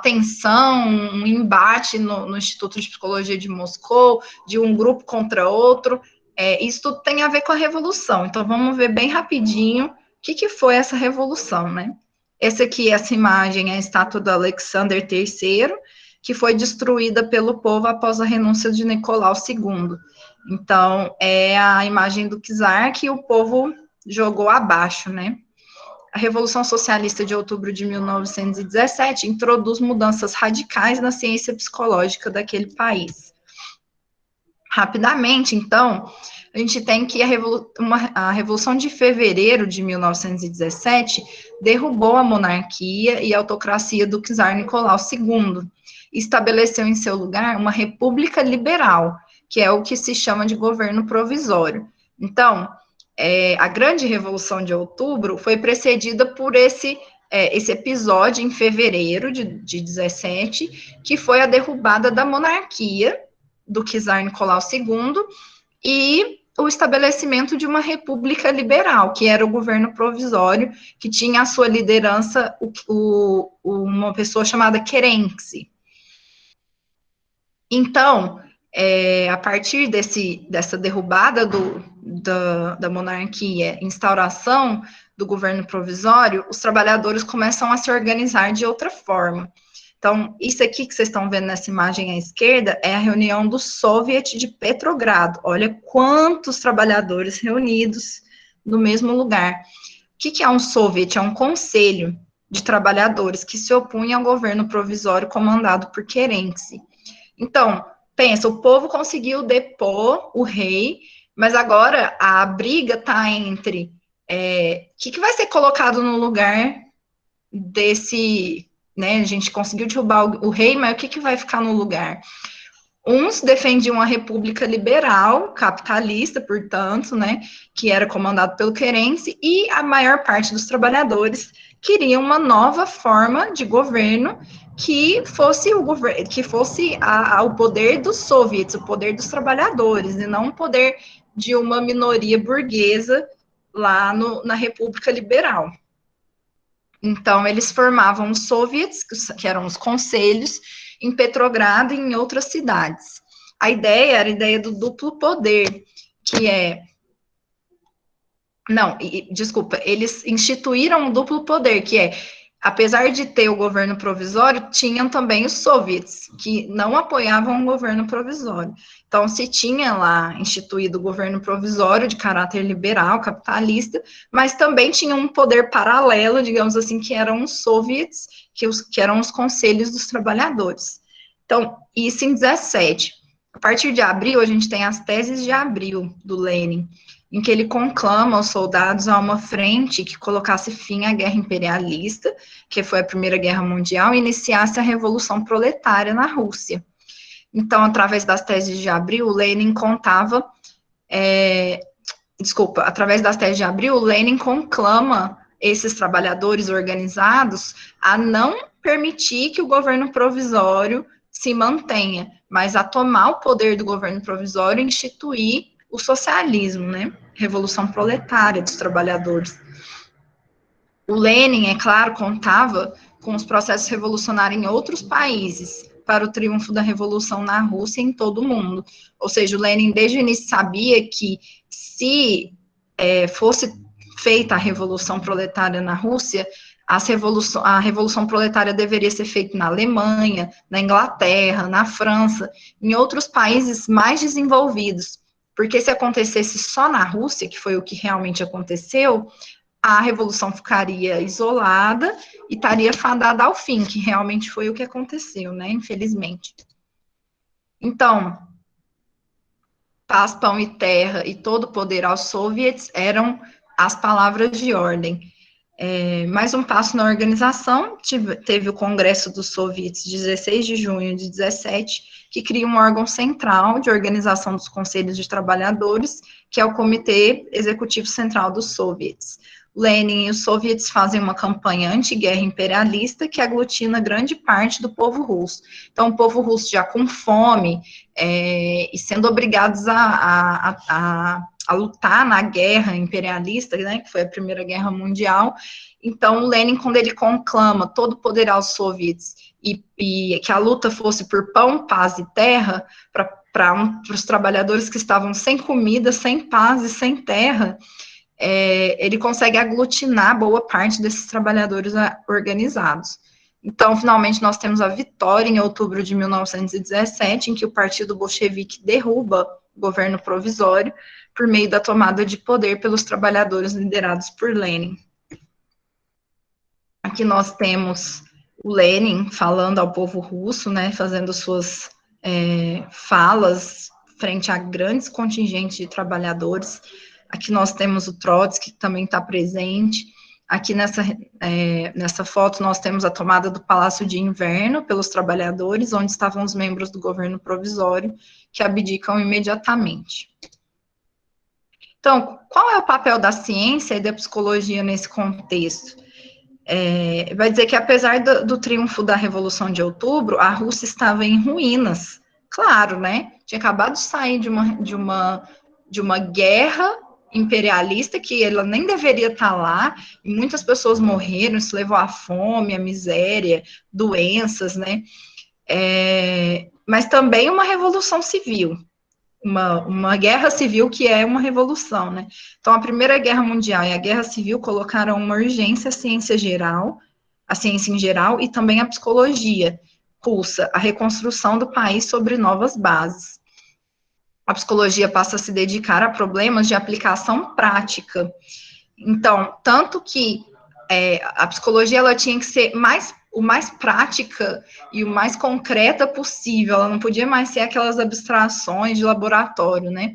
tensão, um embate no Instituto de Psicologia de Moscou, de um grupo contra outro. Isso tudo tem a ver com a Revolução. Então, vamos ver bem rapidinho o que foi essa Revolução, né? Essa imagem é a estátua do Alexander III, que foi destruída pelo povo após a renúncia de Nicolau II. Então, é a imagem do czar que o povo jogou abaixo, né? A Revolução Socialista de outubro de 1917 introduz mudanças radicais na ciência psicológica daquele país. Rapidamente, então, a gente tem que a Revolução de Fevereiro de 1917 derrubou a monarquia e a autocracia do czar Nicolau II, e estabeleceu em seu lugar uma república liberal, que é o que se chama de governo provisório. Então, a grande Revolução de Outubro foi precedida por esse episódio em fevereiro de 17, que foi a derrubada da monarquia do czar Nicolau II e o estabelecimento de uma república liberal, que era o governo provisório, que tinha a sua liderança uma pessoa chamada Kerensky. Então, a partir dessa derrubada da monarquia, instauração do governo provisório, os trabalhadores começam a se organizar de outra forma. Então, isso aqui que vocês estão vendo nessa imagem à esquerda é a reunião do Soviet de Petrogrado. Olha quantos trabalhadores reunidos no mesmo lugar. O que é um Soviet? É um conselho de trabalhadores que se opunha ao governo provisório comandado por Kerensky. Então, pensa, o povo conseguiu depor o rei, mas agora a briga está entre o que vai ser colocado no lugar desse, né? A gente conseguiu derrubar o rei, mas o que vai ficar no lugar? Uns defendiam a república liberal, capitalista, portanto, né, que era comandado pelo Kerensky, e a maior parte dos trabalhadores queriam uma nova forma de governo que fosse o poder dos soviets, o poder dos trabalhadores, e não o poder de uma minoria burguesa lá na República Liberal. Então, eles formavam os soviets, que eram os conselhos, em Petrogrado e em outras cidades. A ideia era a ideia do duplo poder, que é... Não, desculpa, eles instituíram um duplo poder, que é, apesar de ter o governo provisório, tinham também os soviets, que não apoiavam o governo provisório. Então, se tinha lá instituído o governo provisório de caráter liberal, capitalista, mas também tinha um poder paralelo, digamos assim, que eram os soviets, que eram os conselhos dos trabalhadores. Então, isso em 17. A partir de abril, a gente tem as teses de abril do Lenin, em que ele conclama os soldados a uma frente que colocasse fim à guerra imperialista, que foi a Primeira Guerra Mundial, e iniciasse a Revolução Proletária na Rússia. Então, através das teses de abril, Lenin contava... através das teses de abril, Lenin conclama esses trabalhadores organizados a não permitir que o governo provisório se mantenha, mas a tomar o poder do governo provisório e instituir o socialismo, né? Revolução proletária dos trabalhadores. O Lenin, é claro, contava com os processos revolucionários em outros países para o triunfo da revolução na Rússia e em todo o mundo. Ou seja, o Lenin desde o início sabia que se fosse feita a revolução proletária na Rússia, a revolução proletária deveria ser feita na Alemanha, na Inglaterra, na França, em outros países mais desenvolvidos, porque se acontecesse só na Rússia, que foi o que realmente aconteceu, a revolução ficaria isolada e estaria fadada ao fim, que realmente foi o que aconteceu, né, infelizmente. Então, paz, pão e terra e todo poder aos soviets eram as palavras de ordem. Mais um passo na organização, teve o Congresso dos Soviets, 16 de junho de 17, que cria um órgão central de organização dos conselhos de trabalhadores, que é o Comitê Executivo Central dos Soviets. Lenin e os soviets fazem uma campanha anti-guerra imperialista que aglutina grande parte do povo russo. Então, o povo russo já com fome e sendo obrigados a lutar na guerra imperialista, né, que foi a Primeira Guerra Mundial. Então, o Lenin, quando ele conclama todo o poder aos soviets e que a luta fosse por pão, paz e terra, para os trabalhadores que estavam sem comida, sem paz e sem terra, ele consegue aglutinar boa parte desses trabalhadores organizados. Então, finalmente, nós temos a vitória em outubro de 1917, em que o Partido Bolchevique derruba o governo provisório por meio da tomada de poder pelos trabalhadores liderados por Lenin. Aqui nós temos o Lenin falando ao povo russo, né, fazendo suas falas frente a grandes contingentes de trabalhadores. Aqui nós temos o Trotsky, que também está presente. Aqui nessa foto nós temos a tomada do Palácio de Inverno pelos trabalhadores, onde estavam os membros do governo provisório, que abdicam imediatamente. Então, qual é o papel da ciência e da psicologia nesse contexto? Vai dizer que, apesar do triunfo da Revolução de Outubro, a Rússia estava em ruínas. Claro, né? Tinha acabado de sair de uma guerra imperialista, que ela nem deveria estar lá, e muitas pessoas morreram, isso levou à fome, à miséria, doenças, né? Mas também uma revolução civil, uma guerra civil que é uma revolução, né? Então, a Primeira Guerra Mundial e a Guerra Civil colocaram uma urgência à ciência em geral, e também à psicologia russa, a reconstrução do país sobre novas bases. A psicologia passa a se dedicar a problemas de aplicação prática. Então, tanto que a psicologia ela tinha que ser o mais prática e o mais concreta possível, ela não podia mais ser aquelas abstrações de laboratório, né?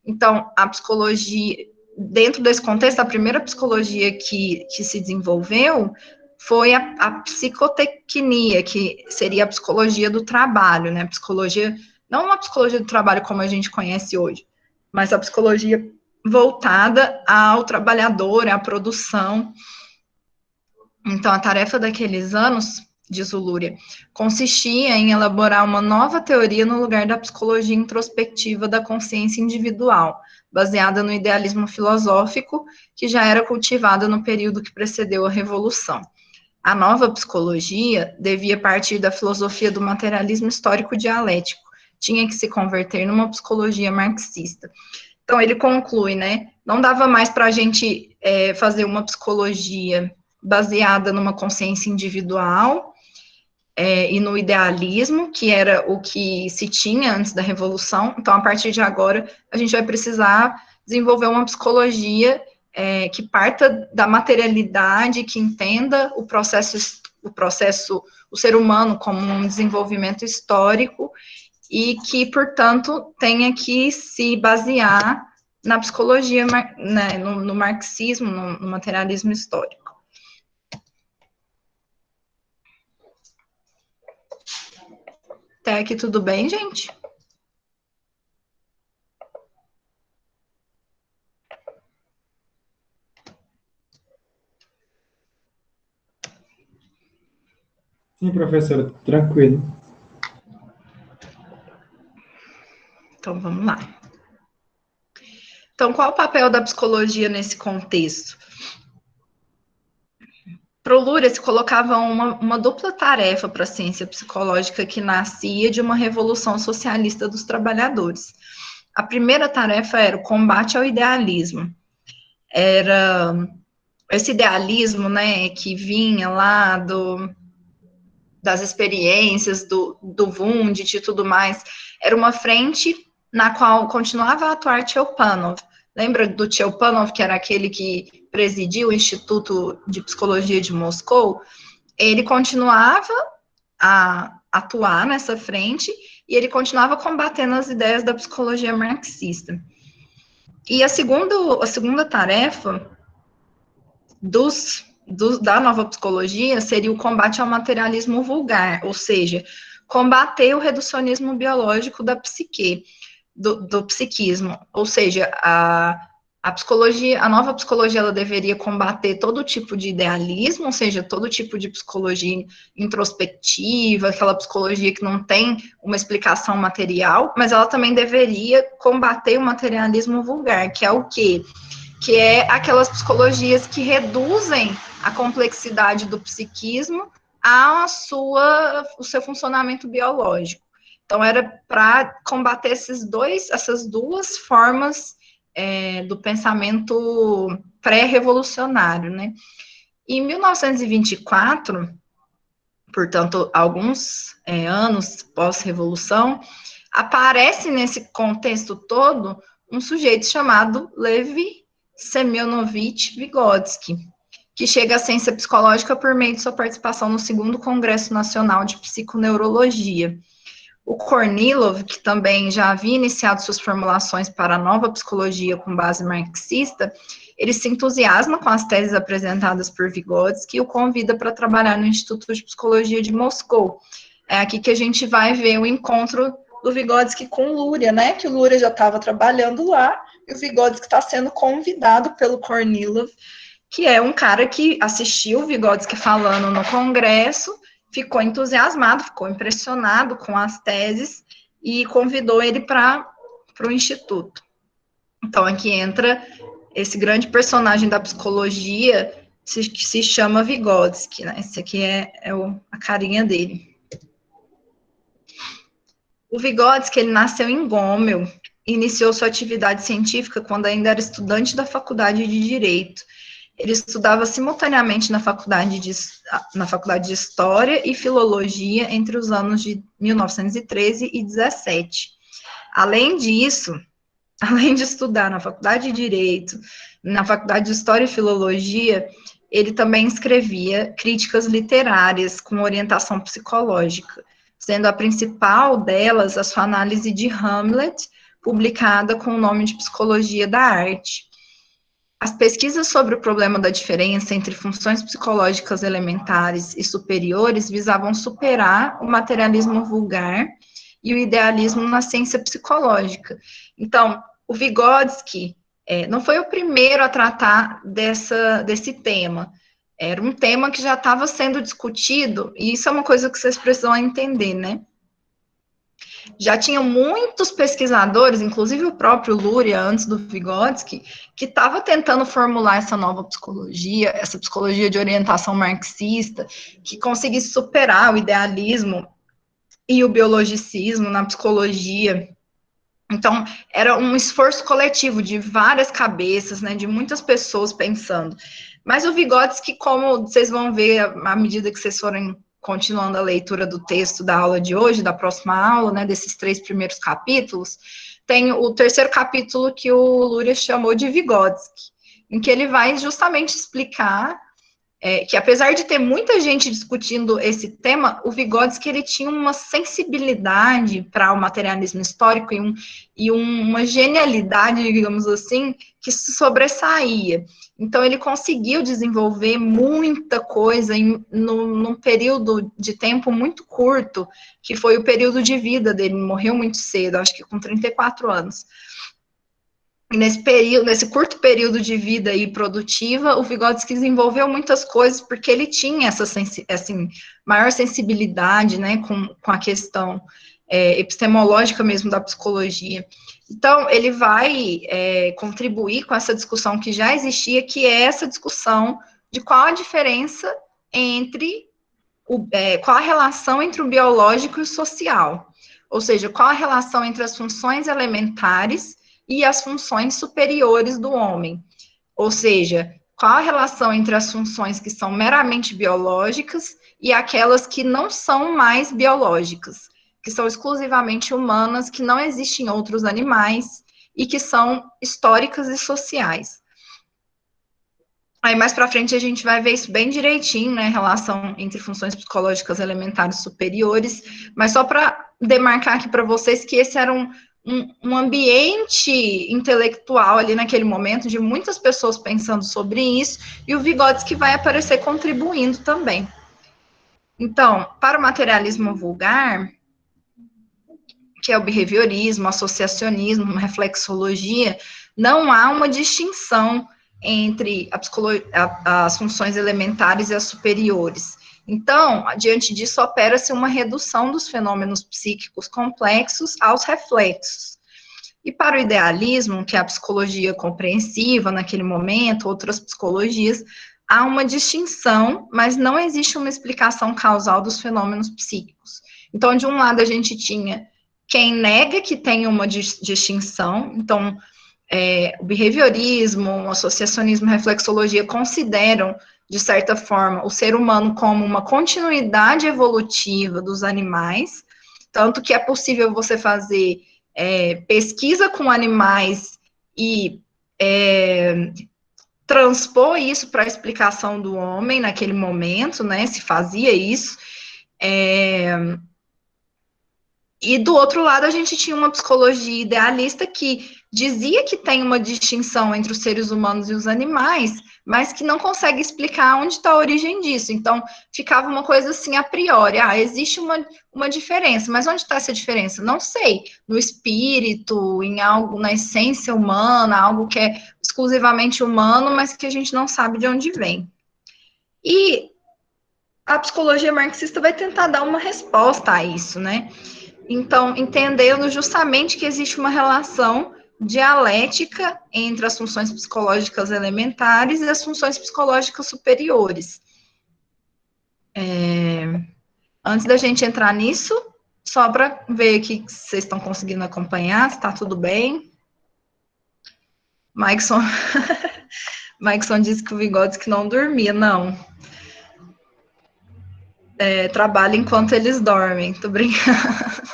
Então, a psicologia, dentro desse contexto, a primeira psicologia que se desenvolveu foi a psicotecnia, que seria a psicologia do trabalho, né? Psicologia, não uma psicologia do trabalho como a gente conhece hoje, mas a psicologia voltada ao trabalhador, à produção. Então, a tarefa daqueles anos, diz o Luria, consistia em elaborar uma nova teoria no lugar da psicologia introspectiva da consciência individual, baseada no idealismo filosófico que já era cultivado no período que precedeu a Revolução. a nova psicologia devia partir da filosofia do materialismo histórico dialético, tinha que se converter numa psicologia marxista. Então, ele conclui, né, não dava mais para a gente fazer uma psicologia baseada numa consciência individual e no idealismo, que era o que se tinha antes da Revolução. Então, a partir de agora, a gente vai precisar desenvolver uma psicologia que parta da materialidade, que entenda o ser humano como um desenvolvimento histórico e que, portanto, tenha que se basear na psicologia, né, no marxismo, no materialismo histórico. Até aqui tudo bem, gente? Sim, professora, tranquilo. Então, vamos lá. Então, qual o papel da psicologia nesse contexto? Para o Luria, se colocava uma dupla tarefa para a ciência psicológica que nascia de uma revolução socialista dos trabalhadores. A primeira tarefa era o combate ao idealismo. Era esse idealismo, né, que vinha lá das experiências do Wundt e tudo mais, era uma frente na qual continuava a atuar Tcheopanov. Lembra do Tcheopanov, que era aquele que presidia o Instituto de Psicologia de Moscou? Ele continuava a atuar nessa frente e ele continuava combatendo as ideias da psicologia marxista. E a segunda tarefa da nova psicologia seria o combate ao materialismo vulgar, ou seja, combater o reducionismo biológico da psique, do psiquismo, ou seja, a psicologia, a nova psicologia, ela deveria combater todo tipo de idealismo, ou seja, todo tipo de psicologia introspectiva, aquela psicologia que não tem uma explicação material, mas ela também deveria combater o materialismo vulgar, que é o quê? Que é aquelas psicologias que reduzem a complexidade do psiquismo o seu funcionamento biológico. Então, era para combater essas duas formas do pensamento pré-revolucionário, né? Em 1924, portanto, alguns anos pós-revolução, aparece nesse contexto todo um sujeito chamado Levi Semyonovich Vygotsky, que chega à ciência psicológica por meio de sua participação no segundo Congresso Nacional de Psiconeurologia. O Kornilov, que também já havia iniciado suas formulações para a nova psicologia com base marxista, ele se entusiasma com as teses apresentadas por Vygotsky e o convida para trabalhar no Instituto de Psicologia de Moscou. É aqui que a gente vai ver o encontro do Vygotsky com o Luria, né? Que o Luria já estava trabalhando lá, e o Vygotsky está sendo convidado pelo Kornilov, que é um cara que assistiu o Vygotsky falando no congresso, ficou entusiasmado, ficou impressionado com as teses e convidou ele para o instituto. Então, aqui entra esse grande personagem da psicologia que se chama Vygotsky, né? Esse aqui é a carinha dele. O Vygotsky, ele nasceu em Gomel, iniciou sua atividade científica quando ainda era estudante da Faculdade de Direito. Ele estudava simultaneamente na faculdade de História e Filologia entre os anos de 1913 e 17. Além disso, além de estudar na Faculdade de Direito, na Faculdade de História e Filologia, ele também escrevia críticas literárias com orientação psicológica, sendo a principal delas a sua análise de Hamlet, publicada com o nome de Psicologia da Arte. As pesquisas sobre o problema da diferença entre funções psicológicas elementares e superiores visavam superar o materialismo vulgar e o idealismo na ciência psicológica. Então, o Vygotsky não foi o primeiro a tratar desse tema. Era um tema que já estava sendo discutido, e isso é uma coisa que vocês precisam entender, né? Já tinham muitos pesquisadores, inclusive o próprio Luria, antes do Vygotsky, que estava tentando formular essa nova psicologia, essa psicologia de orientação marxista, que conseguisse superar o idealismo e o biologicismo na psicologia. Então, era um esforço coletivo de várias cabeças, né, de muitas pessoas pensando. Mas o Vygotsky, como vocês vão ver à medida que vocês forem continuando a leitura do texto da aula de hoje, da próxima aula, né, desses 3 primeiros capítulos, tem o terceiro capítulo que o Luria chamou de Vygotsky, em que ele vai justamente explicar que apesar de ter muita gente discutindo esse tema, o Vygotsky ele tinha uma sensibilidade para o materialismo histórico e uma genialidade, digamos assim, que se sobressaía. Então, ele conseguiu desenvolver muita coisa num período de tempo muito curto, que foi o período de vida dele, morreu muito cedo, acho que com 34 anos. E nesse curto período de vida aí produtiva, o Vygotsky desenvolveu muitas coisas porque ele tinha essa assim, maior sensibilidade, né, com a questão epistemológica mesmo da psicologia. Então, ele vai contribuir com essa discussão que já existia, que é essa discussão de qual a diferença entre qual a relação entre o biológico e o social, ou seja, qual a relação entre as funções elementares e as funções superiores do homem, ou seja, qual a relação entre as funções que são meramente biológicas e aquelas que não são mais biológicas, que são exclusivamente humanas, que não existem outros animais e que são históricas e sociais. Aí mais para frente a gente vai ver isso bem direitinho, né, relação entre funções psicológicas elementares superiores, mas só para demarcar aqui para vocês que esse era um ambiente intelectual ali naquele momento, de muitas pessoas pensando sobre isso, e o Vygotsky vai aparecer contribuindo também. Então, para o materialismo vulgar, que é o behaviorismo, associacionismo, reflexologia, não há uma distinção entre as funções elementares e as superiores. Então, diante disso, opera-se uma redução dos fenômenos psíquicos complexos aos reflexos. E para o idealismo, que é a psicologia compreensiva naquele momento, outras psicologias, há uma distinção, mas não existe uma explicação causal dos fenômenos psíquicos. Então, de um lado, a gente tinha quem nega que tem uma distinção, então, o behaviorismo, o associacionismo, a reflexologia consideram, de certa forma, o ser humano como uma continuidade evolutiva dos animais, tanto que é possível você fazer pesquisa com animais e transpor isso para a explicação do homem naquele momento, né, se fazia isso, e do outro lado a gente tinha uma psicologia idealista que dizia que tem uma distinção entre os seres humanos e os animais, mas que não consegue explicar onde está a origem disso. Então, ficava uma coisa assim a priori, existe uma diferença, mas onde está essa diferença? Não sei, no espírito, em algo, na essência humana, algo que é exclusivamente humano, mas que a gente não sabe de onde vem. E a psicologia marxista vai tentar dar uma resposta a isso, né? Então, entendendo justamente que existe uma relação dialética entre as funções psicológicas elementares e as funções psicológicas superiores. Antes da gente entrar nisso, só para ver aqui se vocês estão conseguindo acompanhar, se está tudo bem. Maikson disse que o Vygotsky não dormia, não. Trabalha enquanto eles dormem, tô brincando.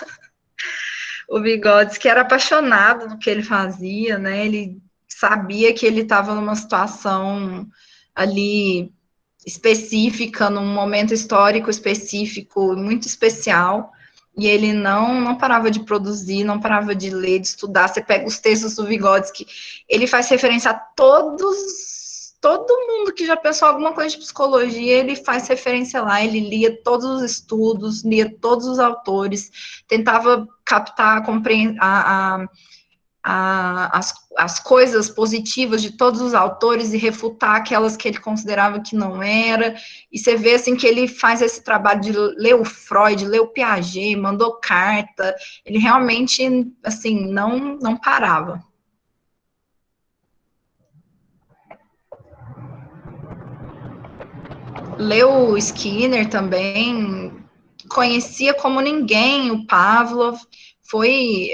O Vygotsky era apaixonado no que ele fazia, né? Ele sabia que ele estava numa situação ali específica, num momento histórico específico, muito especial, e ele não parava de produzir, não parava de ler, de estudar. Você pega os textos do Vygotsky, ele faz referência a todo mundo que já pensou alguma coisa de psicologia, ele faz referência lá, ele lia todos os estudos, lia todos os autores, tentava captar as coisas positivas de todos os autores e refutar aquelas que ele considerava que não era, e você vê, assim, que ele faz esse trabalho de ler o Freud, ler o Piaget, mandou carta, ele realmente, assim, não parava. Leu Skinner também, conhecia como ninguém o Pavlov, foi,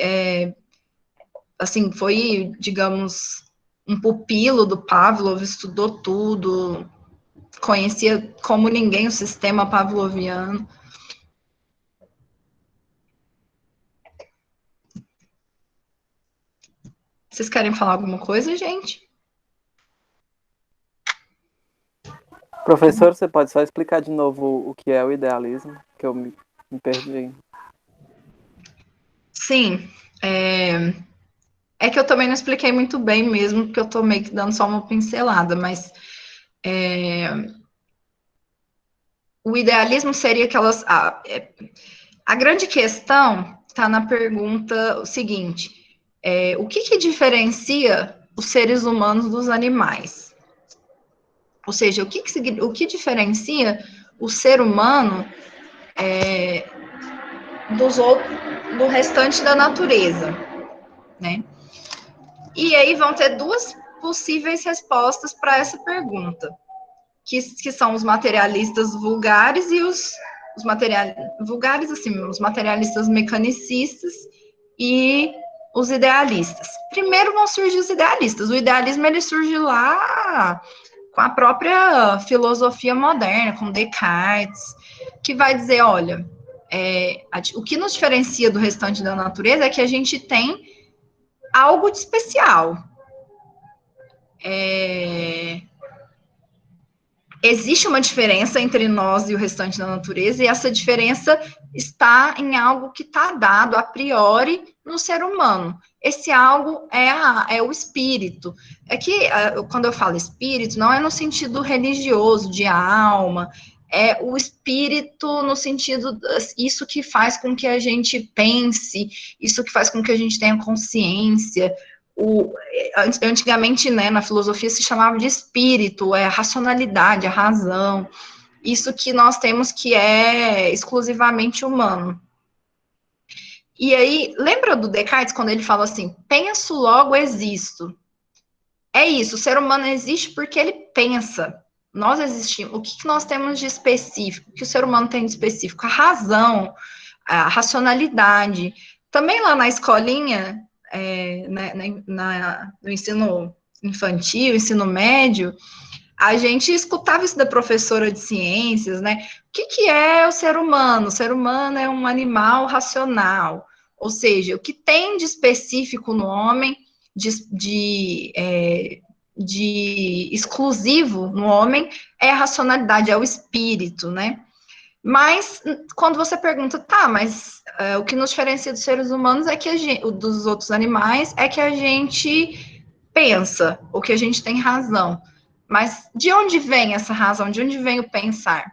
digamos, um pupilo do Pavlov, estudou tudo, conhecia como ninguém o sistema pavloviano. Vocês querem falar alguma coisa, gente? Professor, você pode só explicar de novo o que é o idealismo? Que eu me perdi. Sim, é que eu também não expliquei muito bem mesmo, porque eu tô meio que dando só uma pincelada, mas o idealismo seria aquelas... A grande questão está na pergunta o seguinte, o que diferencia os seres humanos dos animais? Ou seja, o que diferencia o ser humano do restante da natureza, né? E aí vão ter duas possíveis respostas para essa pergunta, que são os materialistas vulgares e os vulgares, assim, os materialistas mecanicistas e os idealistas. Primeiro vão surgir os idealistas. O idealismo, ele surge lá com a própria filosofia moderna, com Descartes, que vai dizer, olha, o que nos diferencia do restante da natureza é que a gente tem algo de especial. Existe uma diferença entre nós e o restante da natureza, e essa diferença está em algo que está dado a priori no ser humano. Esse algo é o espírito. É que, quando eu falo espírito, não é no sentido religioso, de alma, é o espírito no sentido, isso que faz com que a gente pense, isso que faz com que a gente tenha consciência. Antigamente, né, na filosofia se chamava de espírito, a racionalidade, a razão, isso que nós temos que é exclusivamente humano. E aí, lembra do Descartes, quando ele fala assim, penso, logo existo? É isso, o ser humano existe porque ele pensa. Nós existimos. O que nós temos de específico? O que o ser humano tem de específico? A razão, a racionalidade. Também lá na escolinha, no ensino infantil, ensino médio, a gente escutava isso da professora de ciências, né? O que é o ser humano? O ser humano é um animal racional, ou seja, o que tem de específico no homem, de exclusivo no homem, é a racionalidade, é o espírito, né? Mas, quando você pergunta, tá, mas o que nos diferencia dos seres humanos é que dos outros animais é que a gente pensa, ou que a gente tem razão. Mas de onde vem essa razão? De onde vem o pensar?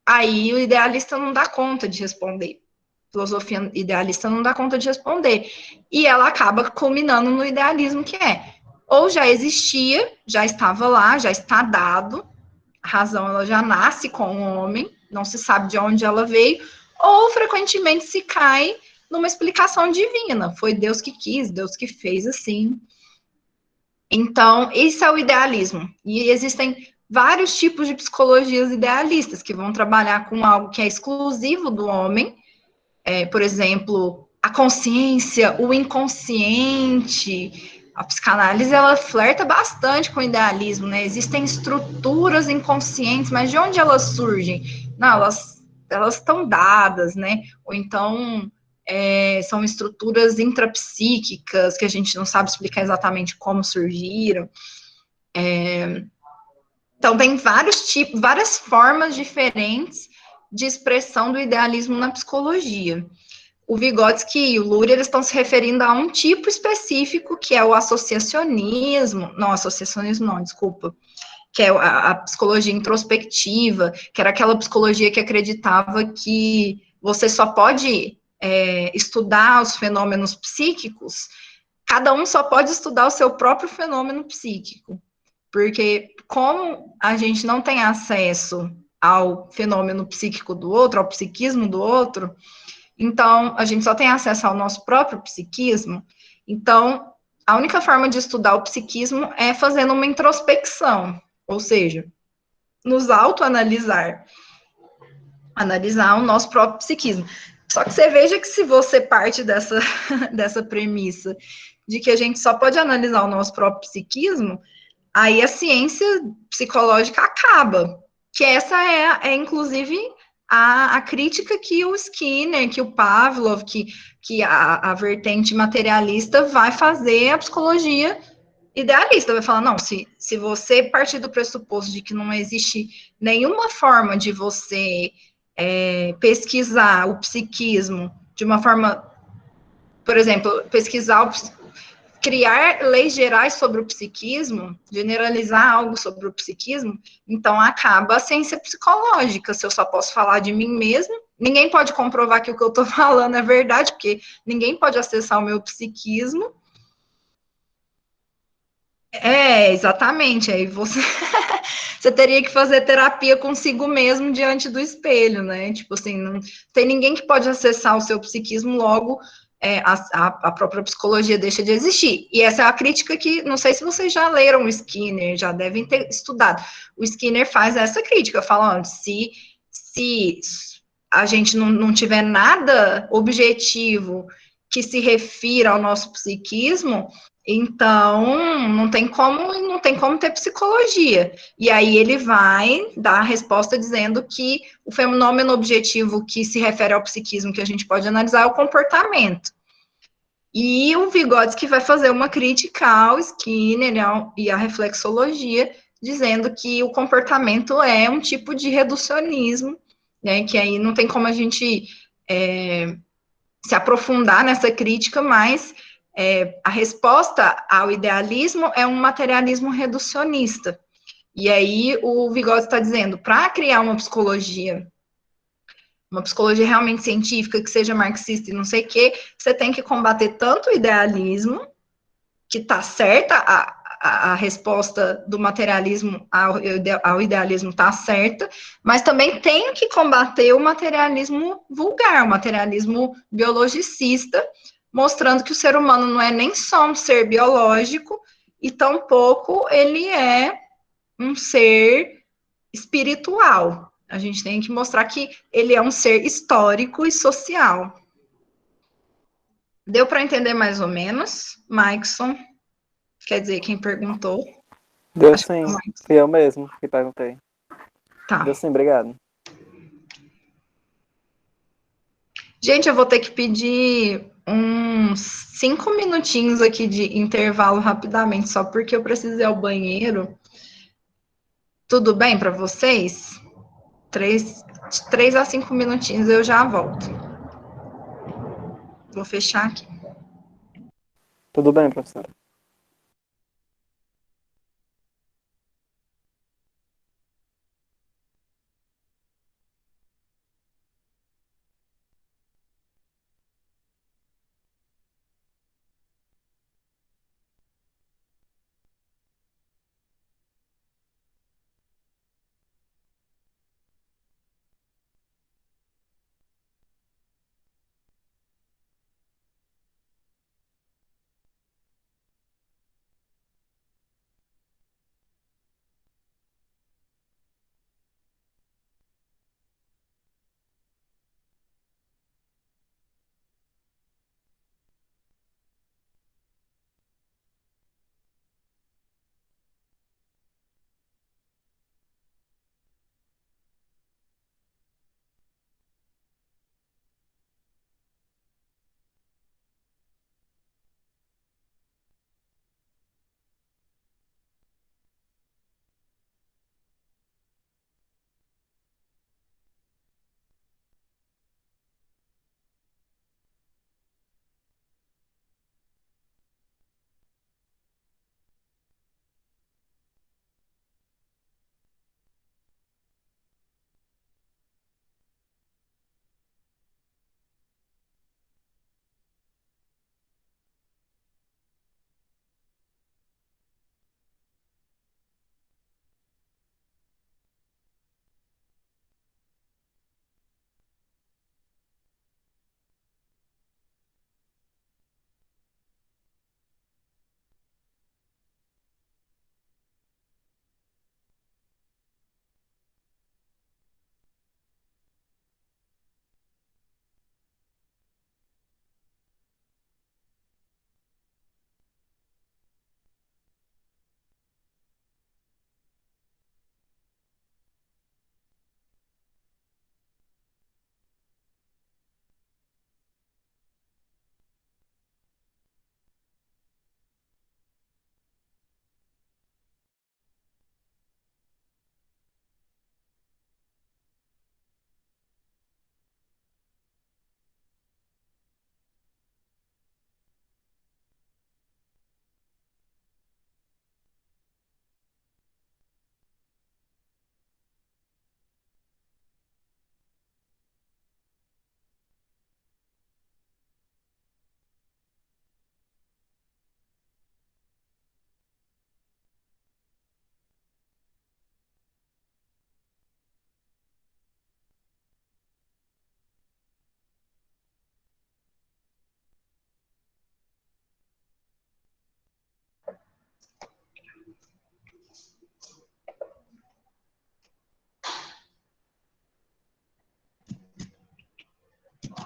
Aí o idealista não dá conta de responder. A filosofia idealista não dá conta de responder. E ela acaba culminando no idealismo, que ou já existia, já estava lá, já está dado, a razão ela já nasce com o homem, não se sabe de onde ela veio, ou frequentemente se cai numa explicação divina. Foi Deus que quis, Deus que fez assim. Então, esse é o idealismo. E existem vários tipos de psicologias idealistas que vão trabalhar com algo que é exclusivo do homem, por exemplo, a consciência, o inconsciente. A psicanálise, ela flerta bastante com o idealismo, né? Existem estruturas inconscientes, mas de onde elas surgem? Não, elas estão dadas, né? Ou então são estruturas intrapsíquicas que a gente não sabe explicar exatamente como surgiram. Então, tem vários tipos, várias formas diferentes de expressão do idealismo na psicologia. O Vygotsky e o Luria, eles estão se referindo a um tipo específico, que é o associacionismo, desculpa, que é a psicologia introspectiva, que era aquela psicologia que acreditava que você só pode estudar os fenômenos psíquicos cada um só pode estudar o seu próprio fenômeno psíquico, porque como a gente não tem acesso ao fenômeno psíquico do outro, ao psiquismo do outro, então a gente só tem acesso ao nosso próprio psiquismo, então a única forma de estudar o psiquismo é fazendo uma introspecção, ou seja, nos autoanalisar, analisar o nosso próprio psiquismo. Só que você veja que se você parte dessa premissa de que a gente só pode analisar o nosso próprio psiquismo, aí a ciência psicológica acaba. Que essa é inclusive, a crítica que o Skinner, que o Pavlov, que a vertente materialista vai fazer à psicologia idealista. Vai falar, não, se você partir do pressuposto de que não existe nenhuma forma de você pesquisar o psiquismo de uma forma, por exemplo, criar leis gerais sobre o psiquismo, generalizar algo sobre o psiquismo, então acaba a ciência psicológica. Se eu só posso falar de mim mesmo, ninguém pode comprovar que o que eu estou falando é verdade, porque ninguém pode acessar o meu psiquismo. Exatamente. Aí você, você teria que fazer terapia consigo mesmo diante do espelho, né? Tipo assim, não tem ninguém que pode acessar o seu psiquismo, logo a própria psicologia deixa de existir. E essa é a crítica que, não sei se vocês já leram o Skinner, já devem ter estudado. O Skinner faz essa crítica, falando, se a gente não tiver nada objetivo que se refira ao nosso psiquismo, então não tem como ter psicologia. E aí ele vai dar a resposta dizendo que o fenômeno objetivo que se refere ao psiquismo que a gente pode analisar é o comportamento. E o Vygotsky vai fazer uma crítica ao Skinner e à reflexologia, dizendo que o comportamento é um tipo de reducionismo, né, que aí não tem como a gente se aprofundar nessa crítica, mas a resposta ao idealismo é um materialismo reducionista. E aí o Vygotsky está dizendo, para criar uma psicologia realmente científica, que seja marxista e não sei o quê, você tem que combater tanto o idealismo, que está certa, a resposta do materialismo ao idealismo está certa, mas também tem que combater o materialismo vulgar, o materialismo biologicista, mostrando que o ser humano não é nem só um ser biológico, e tampouco ele é um ser espiritual. A gente tem que mostrar que ele é um ser histórico e social. Deu para entender mais ou menos, Maikson? Quer dizer, quem perguntou? Deu Acho que sim, foi o Maikson. fui eu mesmo que perguntei. Tá. Deu sim, obrigado. Gente, eu vou ter que pedir uns 5 minutinhos aqui de intervalo rapidamente, só porque eu preciso ir ao banheiro. Tudo bem para vocês? 3 a 5 minutinhos eu já volto. Vou fechar aqui. Tudo bem, professora?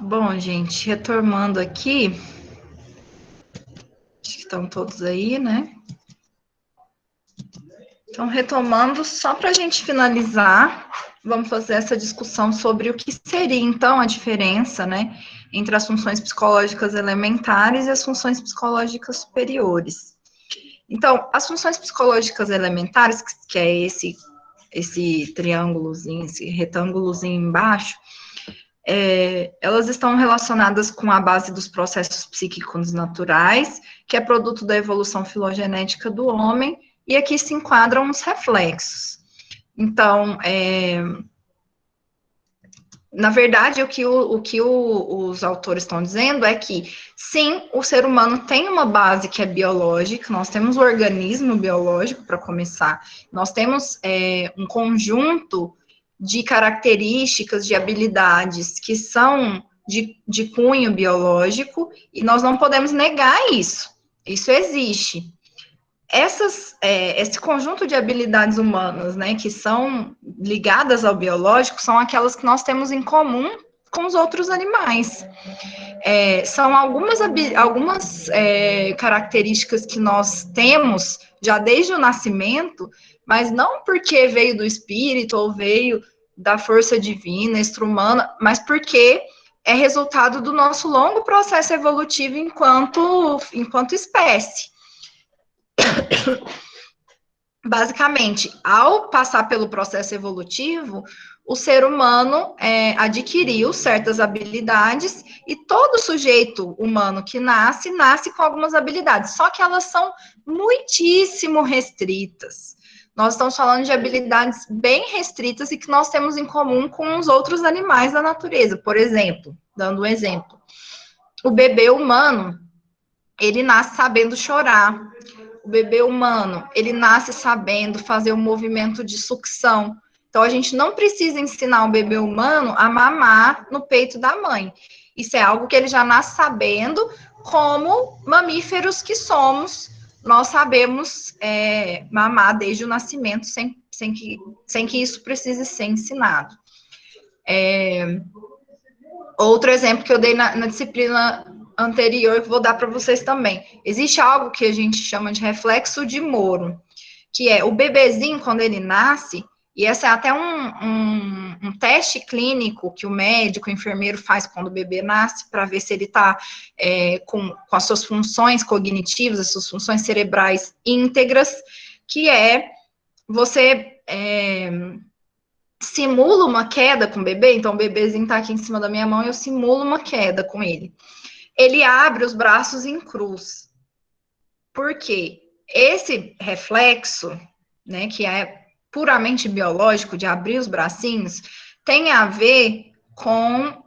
Bom, gente, retomando aqui, acho que estão todos aí, né? Então, retomando, só para a gente finalizar, vamos fazer essa discussão sobre o que seria, então, a diferença, né, entre as funções psicológicas elementares e as funções psicológicas superiores. Então, as funções psicológicas elementares, que é esse triângulozinho, esse retângulozinho embaixo, elas estão relacionadas com a base dos processos psíquicos naturais, que é produto da evolução filogenética do homem, e aqui se enquadram os reflexos. Então, na verdade, o que os autores estão dizendo é que, sim, o ser humano tem uma base que é biológica, nós temos o organismo biológico, para começar, nós temos um conjunto de características, de habilidades que são de cunho biológico, e nós não podemos negar isso. Isso existe. Esse conjunto de habilidades humanas, né, que são ligadas ao biológico, são aquelas que nós temos em comum com os outros animais. São algumas características que nós temos já desde o nascimento, mas não porque veio do espírito ou veio da força divina, extra-humana, mas porque é resultado do nosso longo processo evolutivo enquanto espécie. Basicamente, ao passar pelo processo evolutivo, o ser humano adquiriu certas habilidades e todo sujeito humano que nasce com algumas habilidades, só que elas são muitíssimo restritas. Nós estamos falando de habilidades bem restritas e que nós temos em comum com os outros animais da natureza. Por exemplo, dando um exemplo, o bebê humano, ele nasce sabendo chorar. O bebê humano, ele nasce sabendo fazer um movimento de sucção. Então, a gente não precisa ensinar o bebê humano a mamar no peito da mãe. Isso é algo que ele já nasce sabendo, como mamíferos que somos. Nós sabemos mamar desde o nascimento, sem que isso precise ser ensinado. Outro exemplo que eu dei na disciplina anterior, que vou dar para vocês também. Existe algo que a gente chama de reflexo de Moro, que é o bebezinho, quando ele nasce, e esse é até um teste clínico que o médico, o enfermeiro faz quando o bebê nasce, para ver se ele está com as suas funções cognitivas, as suas funções cerebrais íntegras, que é você simula uma queda com o bebê, então o bebezinho está aqui em cima da minha mão e eu simulo uma queda com ele. Ele abre os braços em cruz. Por quê? Esse reflexo, né, que é puramente biológico, de abrir os bracinhos, tem a ver com,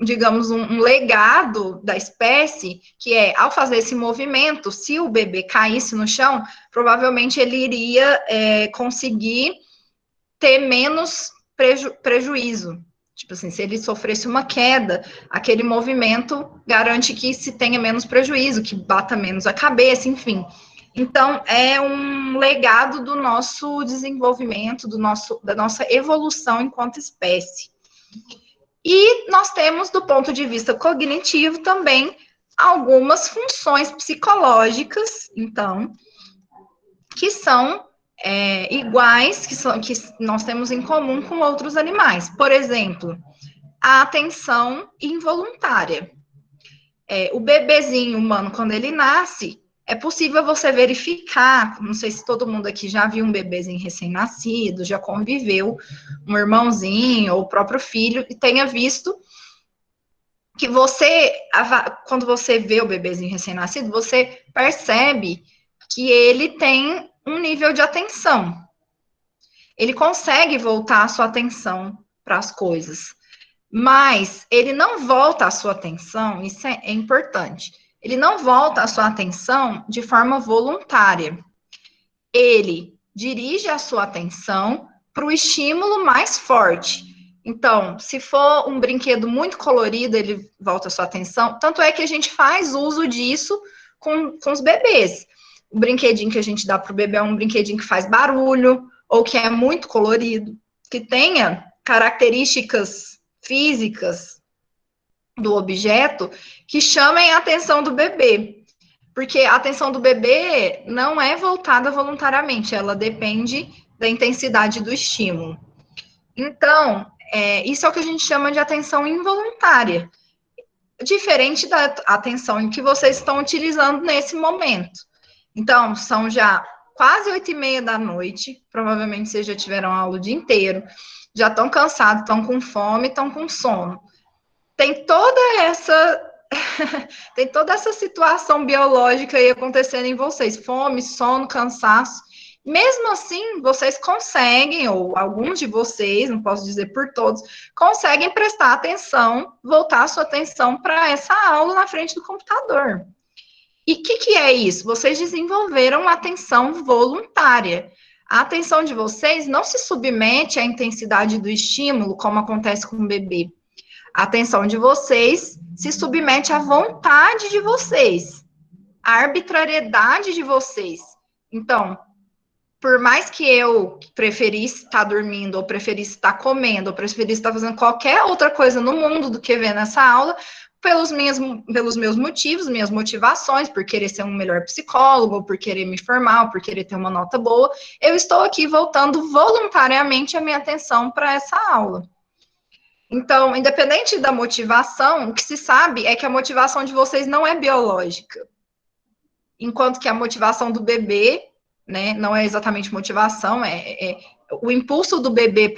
digamos, um legado da espécie, que é, ao fazer esse movimento, se o bebê caísse no chão, provavelmente ele iria conseguir ter menos prejuízo. Tipo assim, se ele sofresse uma queda, aquele movimento garante que se tenha menos prejuízo, que bata menos a cabeça, enfim. Então, é um legado do nosso desenvolvimento, da nossa evolução enquanto espécie. E nós temos, do ponto de vista cognitivo, também algumas funções psicológicas, então, que são iguais, que nós temos em comum com outros animais. Por exemplo, a atenção involuntária. O bebezinho humano, quando ele nasce, é possível você verificar, não sei se todo mundo aqui já viu um bebezinho recém-nascido, já conviveu, um irmãozinho ou o próprio filho, e tenha visto que quando você vê o bebezinho recém-nascido, você percebe que ele tem um nível de atenção. Ele consegue voltar a sua atenção para as coisas, mas ele não volta a sua atenção, isso é importante, ele não volta a sua atenção de forma voluntária. Ele dirige a sua atenção para o estímulo mais forte. Então, se for um brinquedo muito colorido, ele volta a sua atenção. Tanto é que a gente faz uso disso com os bebês. O brinquedinho que a gente dá para o bebê é um brinquedinho que faz barulho, ou que é muito colorido, que tenha características físicas do objeto que chamem a atenção do bebê. Porque a atenção do bebê não é voltada voluntariamente, ela depende da intensidade do estímulo. Então, isso é o que a gente chama de atenção involuntária, diferente da atenção em que vocês estão utilizando nesse momento. Então, são já quase 8h30 da noite, provavelmente vocês já tiveram aula o dia inteiro, já estão cansados, estão com fome, estão com sono. Tem toda essa situação biológica aí acontecendo em vocês, fome, sono, cansaço. Mesmo assim, vocês conseguem, ou alguns de vocês, não posso dizer por todos, conseguem prestar atenção, voltar a sua atenção para essa aula na frente do computador. E o que é isso? Vocês desenvolveram uma atenção voluntária. A atenção de vocês não se submete à intensidade do estímulo, como acontece com o bebê. A atenção de vocês se submete à vontade de vocês, à arbitrariedade de vocês. Então, por mais que eu preferisse estar dormindo, ou preferisse estar comendo, ou preferisse estar fazendo qualquer outra coisa no mundo do que ver nessa aula, pelos meus motivos, minhas motivações, por querer ser um melhor psicólogo, ou por querer me formar, ou por querer ter uma nota boa, eu estou aqui voltando voluntariamente a minha atenção para essa aula. Então, independente da motivação, o que se sabe é que a motivação de vocês não é biológica. Enquanto que a motivação do bebê, né, não é exatamente motivação, o impulso do bebê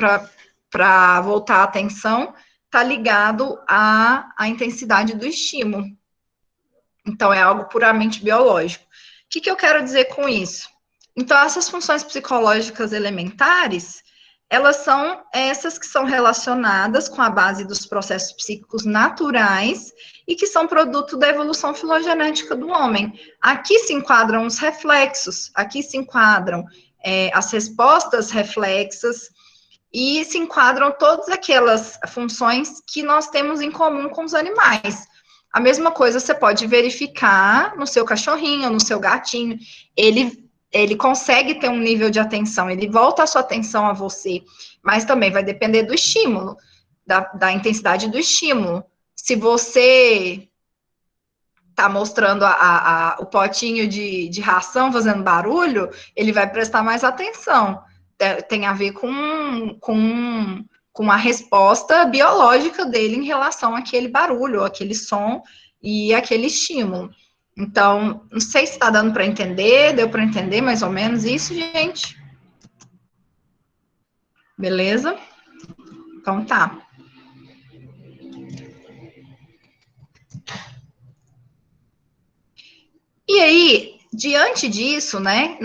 para voltar a atenção está ligado à intensidade do estímulo. Então, é algo puramente biológico. O que eu quero dizer com isso? Então, essas funções psicológicas elementares, elas são essas que são relacionadas com a base dos processos psíquicos naturais e que são produto da evolução filogenética do homem. Aqui se enquadram os reflexos, aqui se enquadram as respostas reflexas e se enquadram todas aquelas funções que nós temos em comum com os animais. A mesma coisa você pode verificar no seu cachorrinho, no seu gatinho, ele consegue ter um nível de atenção, ele volta a sua atenção a você, mas também vai depender do estímulo, da intensidade do estímulo. Se você está mostrando o potinho de ração fazendo barulho, ele vai prestar mais atenção. Tem a ver com a resposta biológica dele em relação àquele barulho, aquele som e aquele estímulo. Então, não sei se está dando para entender, deu para entender mais ou menos isso, gente? Beleza? Então tá. E aí, diante disso, né,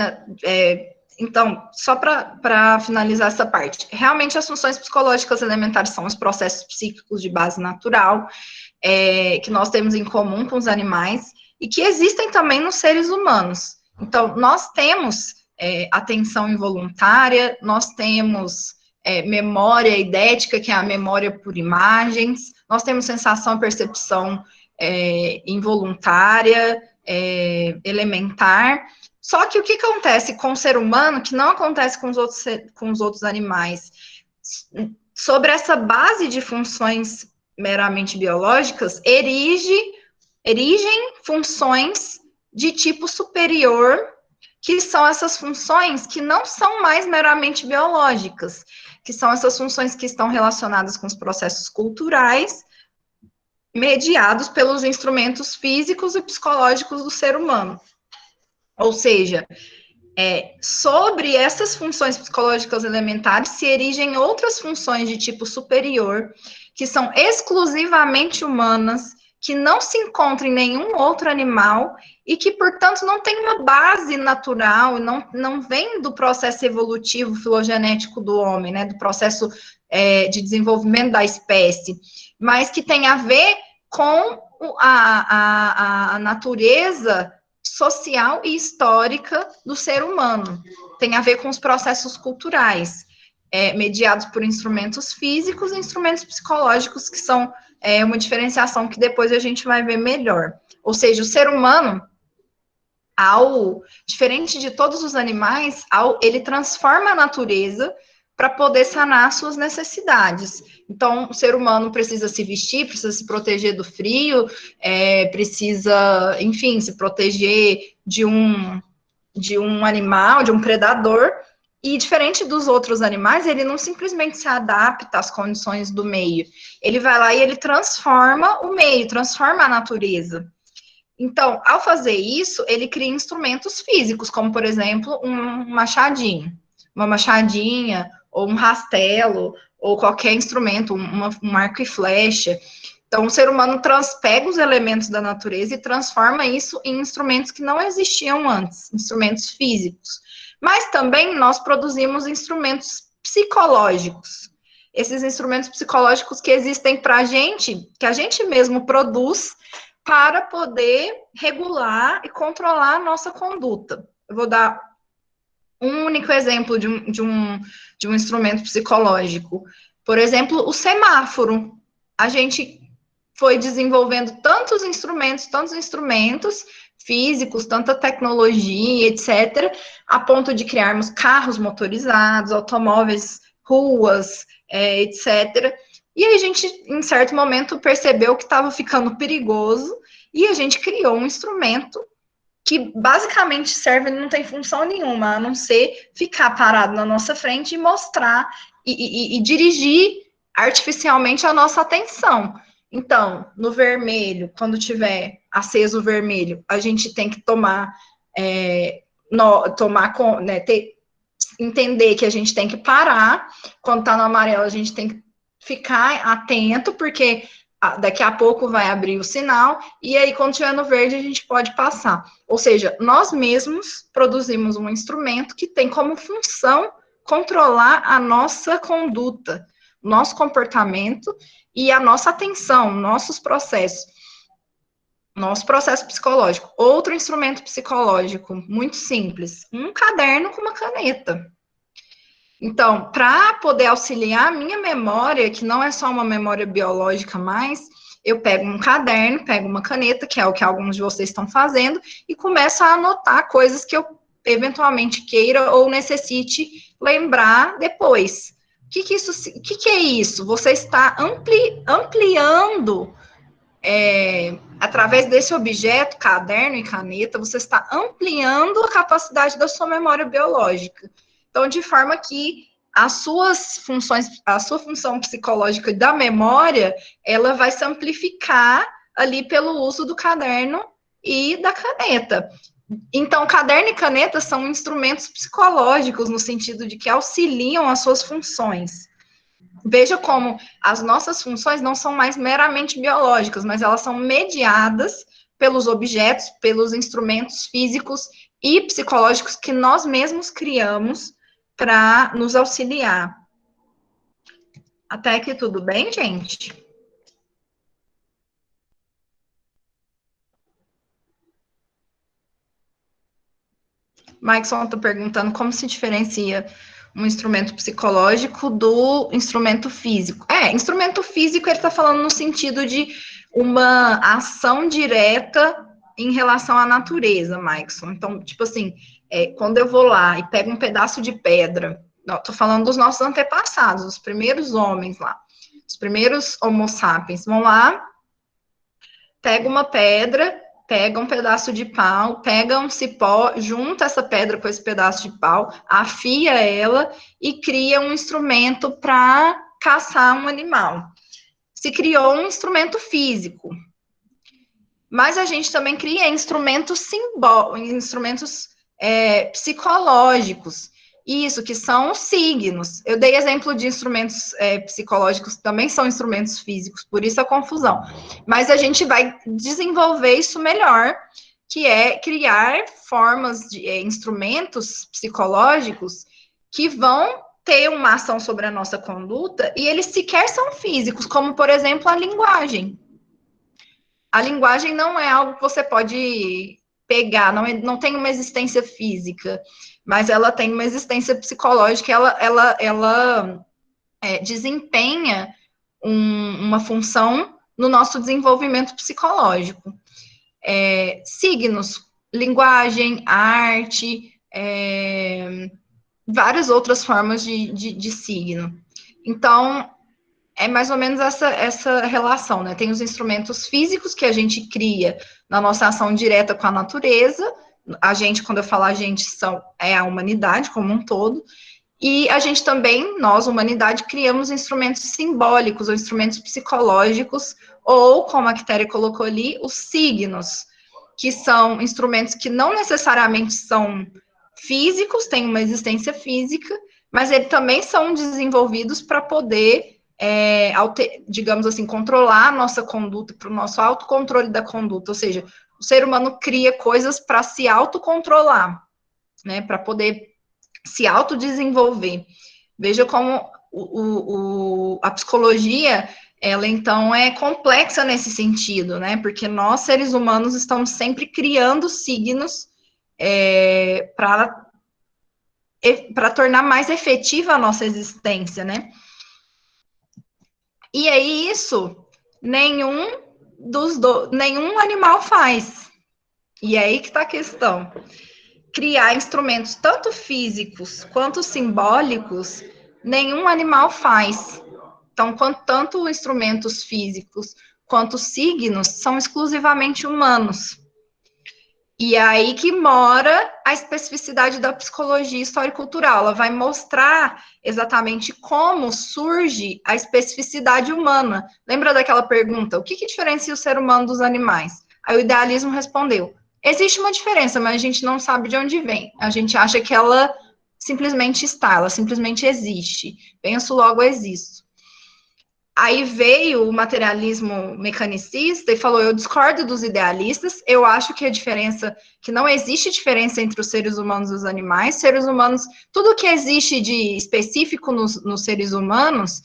então, só para finalizar essa parte, realmente as funções psicológicas elementares são os processos psíquicos de base natural, que nós temos em comum com os animais, e que existem também nos seres humanos. Então, nós temos atenção involuntária, nós temos memória idética, que é a memória por imagens, nós temos sensação e percepção involuntária, elementar. Só que o que acontece com o ser humano, que não acontece com os outros animais, sobre essa base de funções meramente biológicas, erigem funções de tipo superior, que são essas funções que não são mais meramente biológicas, que são essas funções que estão relacionadas com os processos culturais, mediados pelos instrumentos físicos e psicológicos do ser humano. Ou seja, sobre essas funções psicológicas elementares se erigem outras funções de tipo superior, que são exclusivamente humanas, que não se encontram em nenhum outro animal e que, portanto, não tem uma base natural, não vem do processo evolutivo filogenético do homem, né, do processo de desenvolvimento da espécie, mas que tem a ver com a natureza social e histórica do ser humano, tem a ver com os processos culturais, mediados por instrumentos físicos e instrumentos psicológicos, que são uma diferenciação que depois a gente vai ver melhor. Ou seja, o ser humano, diferente de todos os animais, ele transforma a natureza para poder sanar suas necessidades. Então, o ser humano precisa se vestir, precisa se proteger do frio, precisa, enfim, se proteger de um animal, de um predador, e diferente dos outros animais, ele não simplesmente se adapta às condições do meio, ele vai lá e ele transforma o meio, transforma a natureza. Então, ao fazer isso, ele cria instrumentos físicos, como, por exemplo, um machadinho, uma machadinha, ou um rastelo, ou qualquer instrumento, um arco e flecha. Então, o ser humano pega os elementos da natureza e transforma isso em instrumentos que não existiam antes, instrumentos físicos. Mas também nós produzimos instrumentos psicológicos. Esses instrumentos psicológicos que existem para a gente, que a gente mesmo produz, para poder regular e controlar a nossa conduta. Eu vou dar um único exemplo de um instrumento psicológico. Por exemplo, o semáforo. A gente foi desenvolvendo tantos instrumentos físicos, tanta tecnologia, etc., a ponto de criarmos carros motorizados, automóveis, ruas, etc., e a gente, em certo momento, percebeu que estava ficando perigoso e a gente criou um instrumento que basicamente serve, não tem função nenhuma, a não ser ficar parado na nossa frente e mostrar e dirigir artificialmente a nossa atenção. Então, no vermelho, quando tiver aceso o vermelho, a gente tem que entender que a gente tem que parar. Quando está no amarelo, a gente tem que ficar atento, porque daqui a pouco vai abrir o sinal, e aí quando estiver no verde a gente pode passar. Ou seja, nós mesmos produzimos um instrumento que tem como função controlar a nossa conduta, nosso comportamento e a nossa atenção, nossos processos. Nosso processo psicológico. Outro instrumento psicológico, muito simples, um caderno com uma caneta. Então, para poder auxiliar a minha memória, que não é só uma memória biológica mais, eu pego um caderno, pego uma caneta, que é o que alguns de vocês estão fazendo, e começo a anotar coisas que eu eventualmente queira ou necessite lembrar depois. O que é isso? Você está ampliando, através desse objeto, caderno e caneta, você está ampliando a capacidade da sua memória biológica. Então, de forma que as suas funções, a sua função psicológica da memória, ela vai se amplificar ali pelo uso do caderno e da caneta. Então, caderno e caneta são instrumentos psicológicos, no sentido de que auxiliam as suas funções. Veja como as nossas funções não são mais meramente biológicas, mas elas são mediadas pelos objetos, pelos instrumentos físicos e psicológicos que nós mesmos criamos para nos auxiliar. Até aqui tudo bem, gente? Maikson está perguntando como se diferencia um instrumento psicológico do instrumento físico. Instrumento físico ele está falando no sentido de uma ação direta em relação à natureza, Maikson. Então, tipo assim, quando eu vou lá e pego um pedaço de pedra, estou falando dos nossos antepassados, os primeiros homens lá, os primeiros homo sapiens, vão lá, pega uma pedra, pega um pedaço de pau, pega um cipó, junta essa pedra com esse pedaço de pau, afia ela e cria um instrumento para caçar um animal. Se criou um instrumento físico. Mas a gente também cria instrumentos psicológicos. Isso, que são os signos. Eu dei exemplo de instrumentos psicológicos que também são instrumentos físicos, por isso a confusão. Mas a gente vai desenvolver isso melhor, que é criar formas de instrumentos psicológicos que vão ter uma ação sobre a nossa conduta e eles sequer são físicos, como, por exemplo, a linguagem. A linguagem não é algo que você pode pegar, não tem uma existência física, mas ela tem uma existência psicológica, ela desempenha uma função no nosso desenvolvimento psicológico. Signos, linguagem, arte, várias outras formas de signo. Então, é mais ou menos essa relação, né? Tem os instrumentos físicos que a gente cria na nossa ação direta com a natureza. A gente, quando eu falo a gente, é a humanidade como um todo. E a gente também, nós, humanidade, criamos instrumentos simbólicos ou instrumentos psicológicos, ou, como a Quitéria colocou ali, os signos, que são instrumentos que não necessariamente são físicos, têm uma existência física, mas eles também são desenvolvidos para poder, digamos assim, controlar a nossa conduta, para o nosso autocontrole da conduta, ou seja, o ser humano cria coisas para se autocontrolar, né, para poder se autodesenvolver. Veja como a psicologia, ela então é complexa nesse sentido, né? Porque nós, seres humanos, estamos sempre criando signos para tornar mais efetiva a nossa existência, né? E aí isso nenhum animal faz. E é aí que está a questão. Criar instrumentos tanto físicos quanto simbólicos, nenhum animal faz. Então, tanto instrumentos físicos quanto signos são exclusivamente humanos. E é aí que mora a especificidade da psicologia histórico-cultural. Ela vai mostrar exatamente como surge a especificidade humana. Lembra daquela pergunta, o que diferencia o ser humano dos animais? Aí o idealismo respondeu, existe uma diferença, mas a gente não sabe de onde vem. A gente acha que ela simplesmente está, ela simplesmente existe. Penso, logo existo. Aí veio o materialismo mecanicista e falou, eu discordo dos idealistas, eu acho que não existe diferença entre os seres humanos e os animais. Seres humanos, tudo que existe de específico nos seres humanos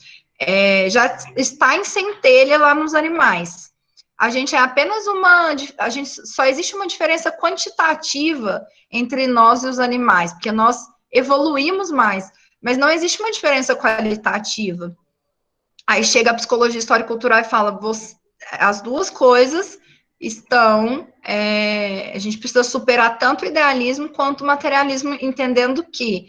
já está em centelha lá nos animais. A gente só existe uma diferença quantitativa entre nós e os animais, porque nós evoluímos mais, mas não existe uma diferença qualitativa. Aí chega a psicologia histórico-cultural e fala, as duas coisas estão, a gente precisa superar tanto o idealismo quanto o materialismo, entendendo que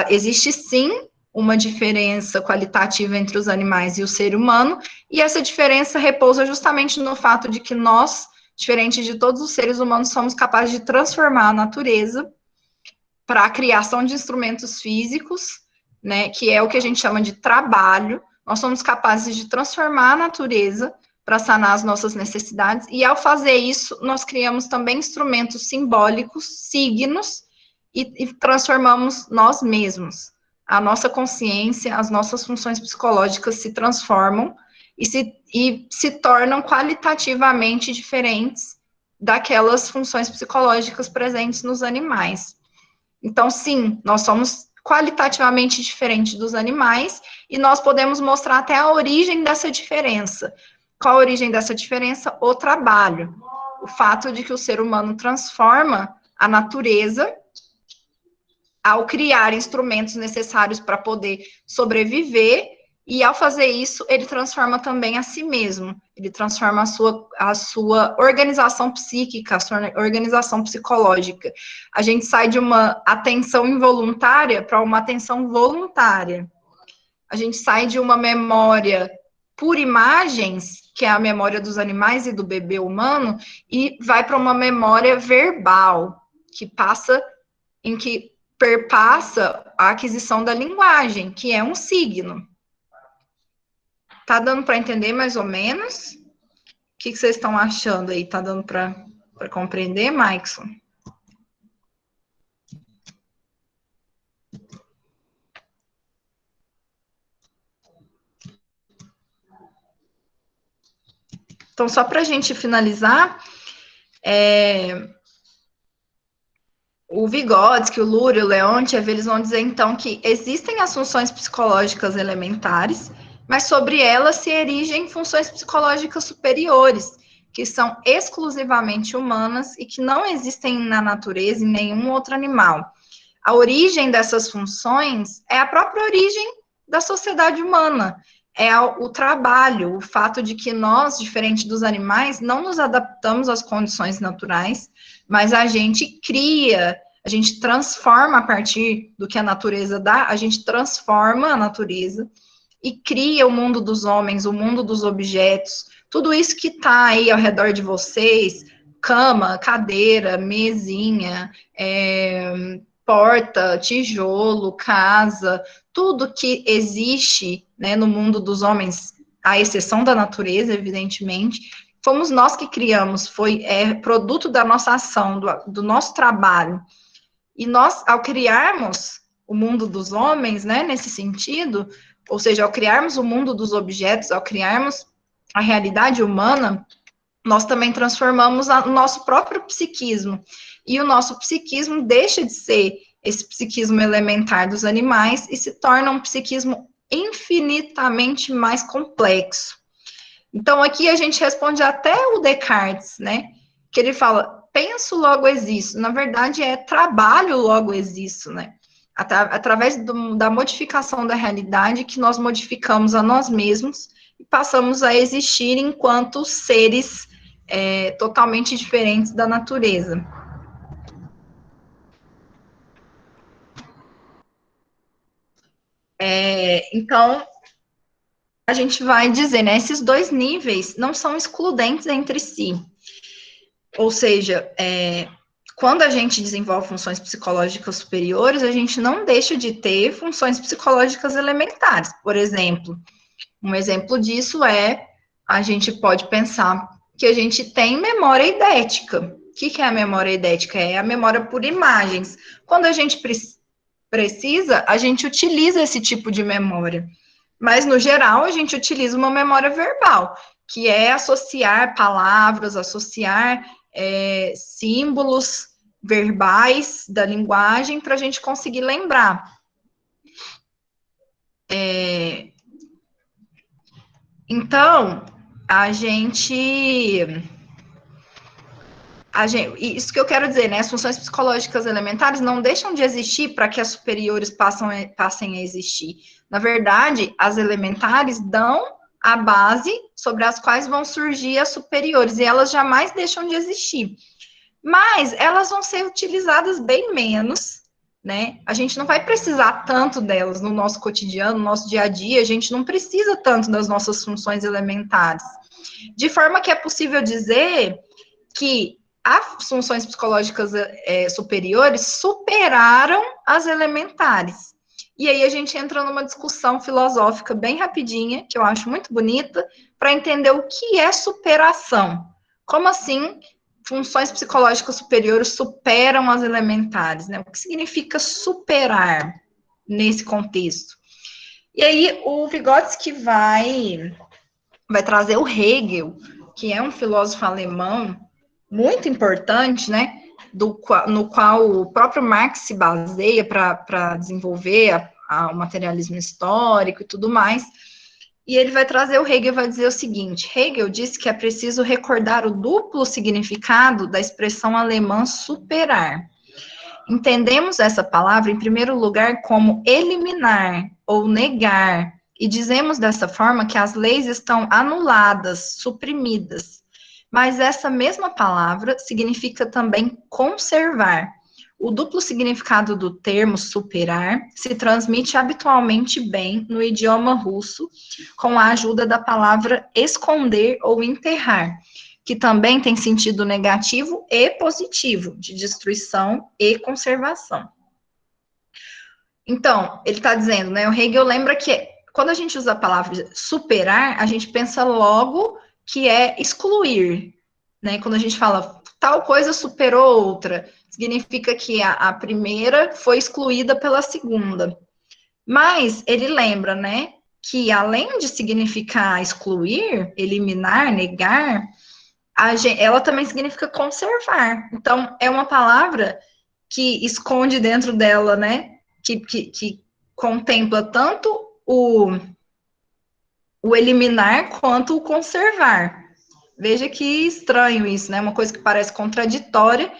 existe sim uma diferença qualitativa entre os animais e o ser humano, e essa diferença repousa justamente no fato de que nós, diferente de todos os seres humanos, somos capazes de transformar a natureza para a criação de instrumentos físicos, né, que é o que a gente chama de trabalho. Nós somos capazes de transformar a natureza para sanar as nossas necessidades, e ao fazer isso, nós criamos também instrumentos simbólicos, signos, e transformamos nós mesmos. A nossa consciência, as nossas funções psicológicas se transformam e se tornam qualitativamente diferentes daquelas funções psicológicas presentes nos animais. Então, sim, nós somos qualitativamente diferentes dos animais e nós podemos mostrar até a origem dessa diferença. Qual a origem dessa diferença? O trabalho. O fato de que o ser humano transforma a natureza ao criar instrumentos necessários para poder sobreviver, e ao fazer isso, ele transforma também a si mesmo, ele transforma a sua organização psíquica, a sua organização psicológica. A gente sai de uma atenção involuntária para uma atenção voluntária. A gente sai de uma memória por imagens, que é a memória dos animais e do bebê humano, e vai para uma memória verbal, em que perpassa a aquisição da linguagem, que é um signo. Tá dando para entender mais ou menos? O que vocês estão achando aí? Tá dando para compreender, Maikson? Então, só para a gente finalizar, o Vygotsky, o Luria, o Leontiev, eles vão dizer, então, que existem as funções psicológicas elementares, mas sobre elas se erigem funções psicológicas superiores, que são exclusivamente humanas e que não existem na natureza em nenhum outro animal. A origem dessas funções é a própria origem da sociedade humana, é o trabalho, o fato de que nós, diferente dos animais, não nos adaptamos às condições naturais, mas a gente cria A gente transforma a partir do que a natureza dá, a gente transforma a natureza e cria o mundo dos homens, o mundo dos objetos, tudo isso que está aí ao redor de vocês, cama, cadeira, mesinha, porta, tijolo, casa, tudo que existe, né, no mundo dos homens, à exceção da natureza, evidentemente, fomos nós que criamos, foi produto da nossa ação, do nosso trabalho. E nós, ao criarmos o mundo dos homens, né, nesse sentido, ou seja, ao criarmos o mundo dos objetos, ao criarmos a realidade humana, nós também transformamos o nosso próprio psiquismo. E o nosso psiquismo deixa de ser esse psiquismo elementar dos animais e se torna um psiquismo infinitamente mais complexo. Então, aqui a gente responde até o Descartes, né? Que ele fala, penso, logo existo. Na verdade, trabalho, logo existo, né? Através da modificação da realidade que nós modificamos a nós mesmos e passamos a existir enquanto seres totalmente diferentes da natureza. Então, a gente vai dizer, né, esses dois níveis não são excludentes entre si. Ou seja, quando a gente desenvolve funções psicológicas superiores, a gente não deixa de ter funções psicológicas elementares. Por exemplo, um exemplo disso a gente pode pensar que a gente tem memória eidética. O que é a memória eidética? É a memória por imagens. Quando a gente precisa, a gente utiliza esse tipo de memória. Mas, no geral, a gente utiliza uma memória verbal, que é associar palavras, associar símbolos verbais da linguagem para a gente conseguir lembrar. Então, isso que eu quero dizer, né? As funções psicológicas elementares não deixam de existir para que as superiores passem a existir. Na verdade, as elementares dão a base sobre as quais vão surgir as superiores, e elas jamais deixam de existir. Mas elas vão ser utilizadas bem menos, né? A gente não vai precisar tanto delas no nosso cotidiano, no nosso dia a dia, a gente não precisa tanto das nossas funções elementares. De forma que é possível dizer que as funções psicológicas superiores superaram as elementares. E aí a gente entra numa discussão filosófica bem rapidinha, que eu acho muito bonita, para entender o que é superação. Como assim funções psicológicas superiores superam as elementares, né? O que significa superar nesse contexto? E aí o Vygotsky vai trazer o Hegel, que é um filósofo alemão muito importante, né? No qual o próprio Marx se baseia para desenvolver o materialismo histórico e tudo mais. E ele vai trazer o Hegel, vai dizer o seguinte: Hegel disse que é preciso recordar o duplo significado da expressão alemã superar. Entendemos essa palavra, em primeiro lugar, como eliminar ou negar, e dizemos dessa forma que as leis estão anuladas, suprimidas. Mas essa mesma palavra significa também conservar. O duplo significado do termo superar se transmite habitualmente bem no idioma russo com a ajuda da palavra esconder ou enterrar, que também tem sentido negativo e positivo, de destruição e conservação. Então, ele está dizendo, né, o Hegel lembra que quando a gente usa a palavra superar, a gente pensa logo que é excluir, né? Quando a gente fala tal coisa superou outra, significa que a primeira foi excluída pela segunda. Mas ele lembra, né, que além de significar excluir, eliminar, negar, ela também significa conservar. Então, é uma palavra que esconde dentro dela, né, que contempla tanto o eliminar quanto o conservar. Veja que estranho isso, né? Uma coisa que parece contraditória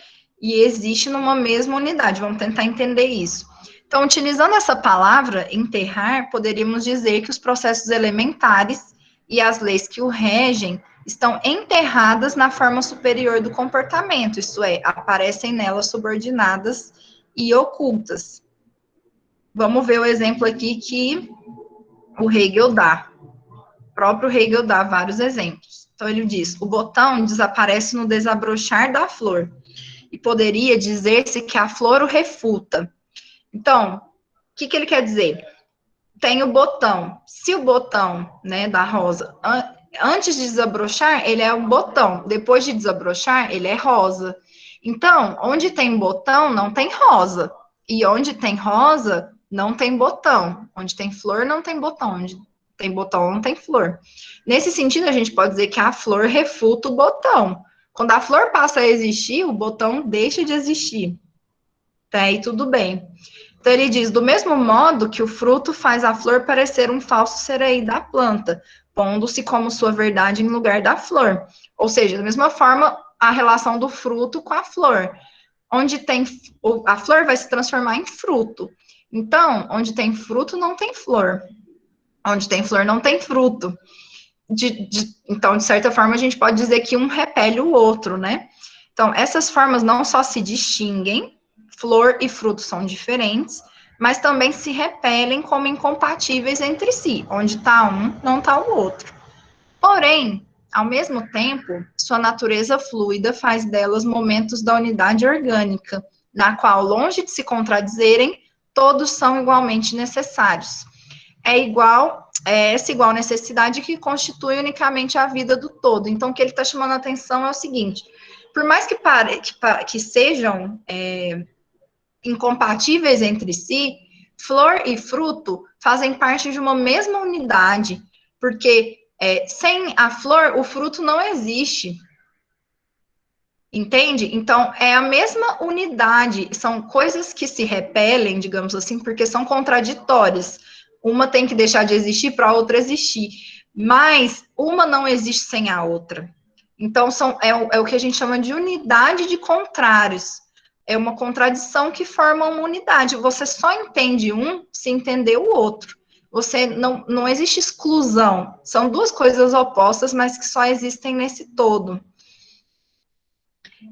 e existe numa mesma unidade. Vamos tentar entender isso. Então, utilizando essa palavra, enterrar, poderíamos dizer que os processos elementares e as leis que o regem estão enterradas na forma superior do comportamento, isto é, aparecem nelas subordinadas e ocultas. Vamos ver o exemplo aqui que o Hegel dá. O próprio Hegel dá vários exemplos. Então, ele diz, o botão desaparece no desabrochar da flor, e poderia dizer-se que a flor o refuta. Então, o que ele quer dizer? Tem o botão. Se o botão, né, da rosa, antes de desabrochar, ele é um botão. Depois de desabrochar, ele é rosa. Então, onde tem botão, não tem rosa. E onde tem rosa, não tem botão. Onde tem flor, não tem botão. Onde tem botão, não tem flor. Nesse sentido, a gente pode dizer que a flor refuta o botão. Quando a flor passa a existir, o botão deixa de existir. Tá aí tudo bem. Então, ele diz, do mesmo modo que o fruto faz a flor parecer um falso sereí da planta, pondo-se como sua verdade em lugar da flor. Ou seja, da mesma forma, a relação do fruto com a flor. Onde tem, a flor vai se transformar em fruto. Então, onde tem fruto, não tem flor. Onde tem flor, não tem fruto. Então, de certa forma, a gente pode dizer que um repele o outro, né? Então, essas formas não só se distinguem, flor e fruto são diferentes, mas também se repelem como incompatíveis entre si. Onde está um, não está o outro. Porém, ao mesmo tempo, sua natureza fluida faz delas momentos da unidade orgânica, na qual, longe de se contradizerem, todos são igualmente necessários. Essa igual necessidade que constitui unicamente a vida do todo. Então, o que ele está chamando a atenção é o seguinte, por mais que sejam incompatíveis entre si, flor e fruto fazem parte de uma mesma unidade, porque sem a flor, o fruto não existe. Entende? Então, é a mesma unidade, são coisas que se repelem, digamos assim, porque são contraditórias. Uma tem que deixar de existir para a outra existir, mas uma não existe sem a outra. Então, é o que a gente chama de unidade de contrários. É uma contradição que forma uma unidade. Você só entende um se entender o outro. Você não existe exclusão. São duas coisas opostas, mas que só existem nesse todo.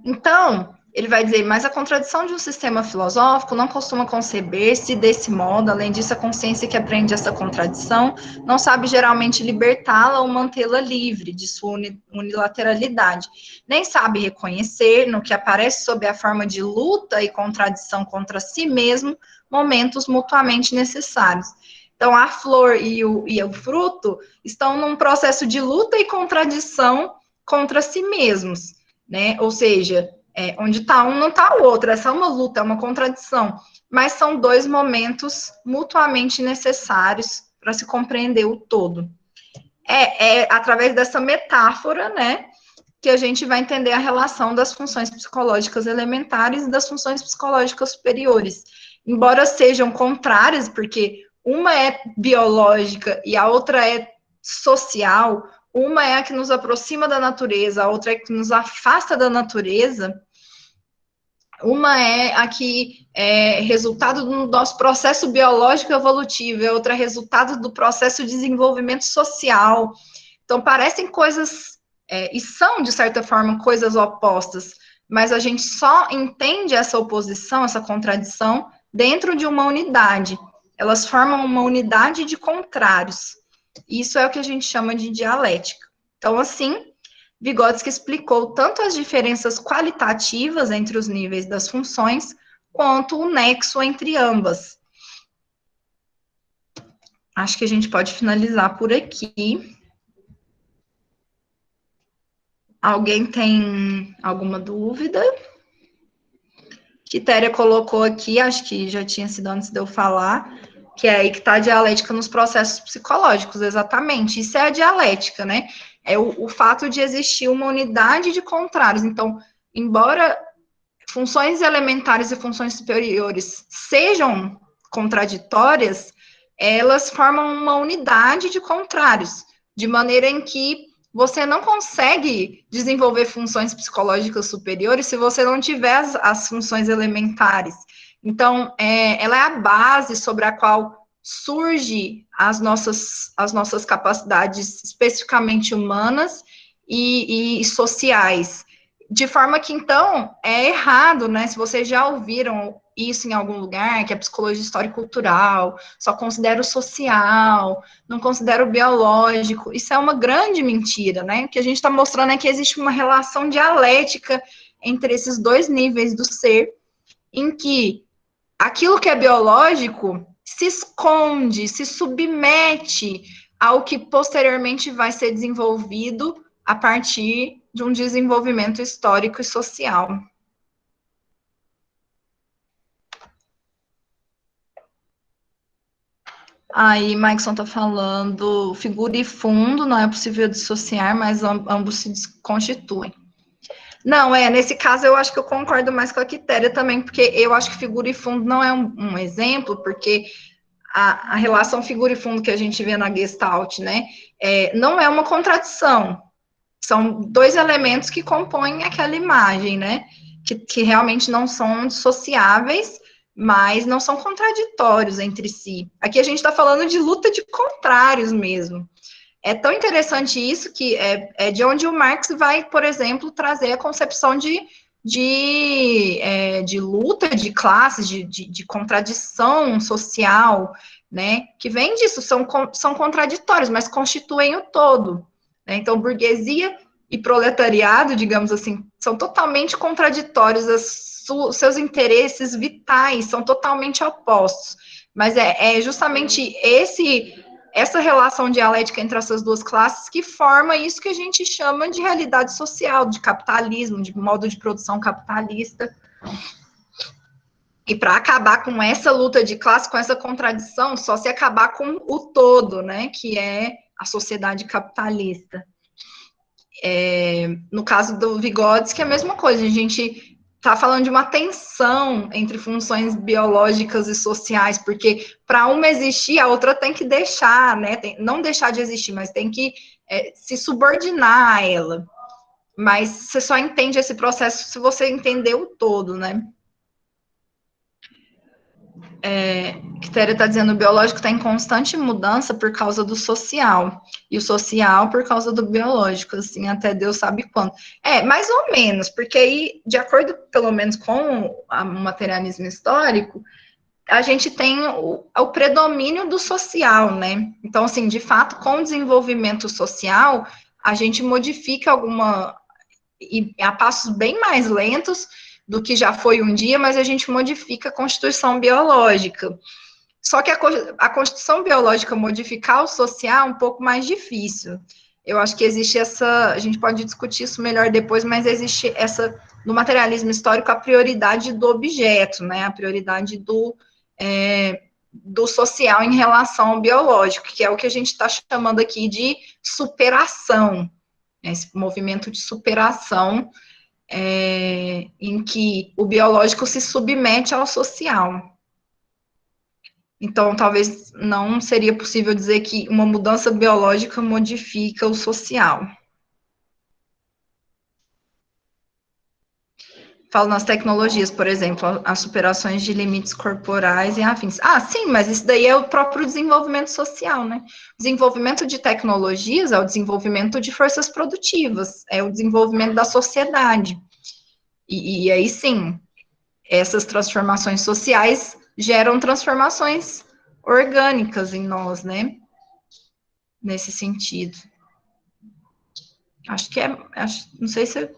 Então, ele vai dizer, mas a contradição de um sistema filosófico não costuma conceber-se desse modo, além disso, a consciência que aprende essa contradição não sabe geralmente libertá-la ou mantê-la livre de sua unilateralidade, nem sabe reconhecer, no que aparece sob a forma de luta e contradição contra si mesmo, momentos mutuamente necessários. Então, a flor e o fruto estão num processo de luta e contradição contra si mesmos, né? Ou seja, onde está um, não está o outro. Essa é uma luta, é uma contradição. Mas são dois momentos mutuamente necessários para se compreender o todo. É através dessa metáfora, né, que a gente vai entender a relação das funções psicológicas elementares e das funções psicológicas superiores. Embora sejam contrárias, porque uma é biológica e a outra é social, uma é a que nos aproxima da natureza, a outra é a que nos afasta da natureza, uma é a que é resultado do nosso processo biológico evolutivo, a outra é resultado do processo de desenvolvimento social. Então, parecem coisas, e são, de certa forma, coisas opostas, mas a gente só entende essa oposição, essa contradição, dentro de uma unidade. Elas formam uma unidade de contrários. Isso é o que a gente chama de dialética. Então, assim, Vygotsky explicou tanto as diferenças qualitativas entre os níveis das funções, quanto o nexo entre ambas. Acho que a gente pode finalizar por aqui. Alguém tem alguma dúvida? Quitéria colocou aqui, acho que já tinha sido antes de eu falar, que é aí que está a dialética nos processos psicológicos, exatamente. Isso é a dialética, né? É o fato de existir uma unidade de contrários. Então, embora funções elementares e funções superiores sejam contraditórias, elas formam uma unidade de contrários, de maneira em que você não consegue desenvolver funções psicológicas superiores se você não tiver as funções elementares. Então, ela é a base sobre a qual surge as nossas capacidades especificamente humanas e sociais. De forma que, então, é errado, né? Se vocês já ouviram isso em algum lugar, que é psicologia histórico-cultural, só considera o social, não considera o biológico. Isso é uma grande mentira, né? O que a gente está mostrando é que existe uma relação dialética entre esses dois níveis do ser, em que aquilo que é biológico se esconde, se submete ao que posteriormente vai ser desenvolvido a partir de um desenvolvimento histórico e social. Aí, Maikson está falando, figura e fundo não é possível dissociar, mas ambos se constituem. Não, nesse caso eu acho que eu concordo mais com a Quitéria também, porque eu acho que figura e fundo não é um exemplo, porque a relação figura e fundo que a gente vê na Gestalt, né, não é uma contradição, são dois elementos que compõem aquela imagem, né, que realmente não são dissociáveis, mas não são contraditórios entre si. Aqui a gente está falando de luta de contrários mesmo. É tão interessante isso que é de onde o Marx vai, por exemplo, trazer a concepção de luta de classes, de contradição social, né? Que vem disso, são contraditórios, mas constituem o todo. Né? Então, burguesia e proletariado, digamos assim, são totalmente contraditórios, seus interesses vitais são totalmente opostos. Mas é justamente essa relação dialética entre essas duas classes que forma isso que a gente chama de realidade social, de capitalismo, de modo de produção capitalista. E para acabar com essa luta de classe, com essa contradição, só se acabar com o todo, né, que é a sociedade capitalista. No caso do Vygotsky, é a mesma coisa, a gente está falando de uma tensão entre funções biológicas e sociais, porque para uma existir, a outra tem que deixar, né? Não deixar de existir, mas tem que se subordinar a ela. Mas você só entende esse processo se você entender o todo, né? Quitéria está dizendo, o biológico está em constante mudança por causa do social, e o social por causa do biológico, assim, até Deus sabe quando. Mais ou menos, porque aí, de acordo, pelo menos, com o materialismo histórico, a gente tem o predomínio do social, né? Então, assim, de fato, com o desenvolvimento social, a gente modifica e a passos bem mais lentos do que já foi um dia, mas a gente modifica a constituição biológica. Só que a constituição biológica modificar o social é um pouco mais difícil. Eu acho que existe a gente pode discutir isso melhor depois, mas existe no materialismo histórico, a prioridade do objeto, né? A prioridade do social em relação ao biológico, que é o que a gente está chamando aqui de superação, esse movimento de superação, em que o biológico se submete ao social. Então, talvez não seria possível dizer que uma mudança biológica modifica o social. Falo nas tecnologias, por exemplo, as superações de limites corporais e afins. Sim, mas isso daí é o próprio desenvolvimento social, né? O desenvolvimento de tecnologias é o desenvolvimento de forças produtivas, é o desenvolvimento da sociedade. E aí, sim, essas transformações sociais geram transformações orgânicas em nós, né? Nesse sentido. Acho que não sei se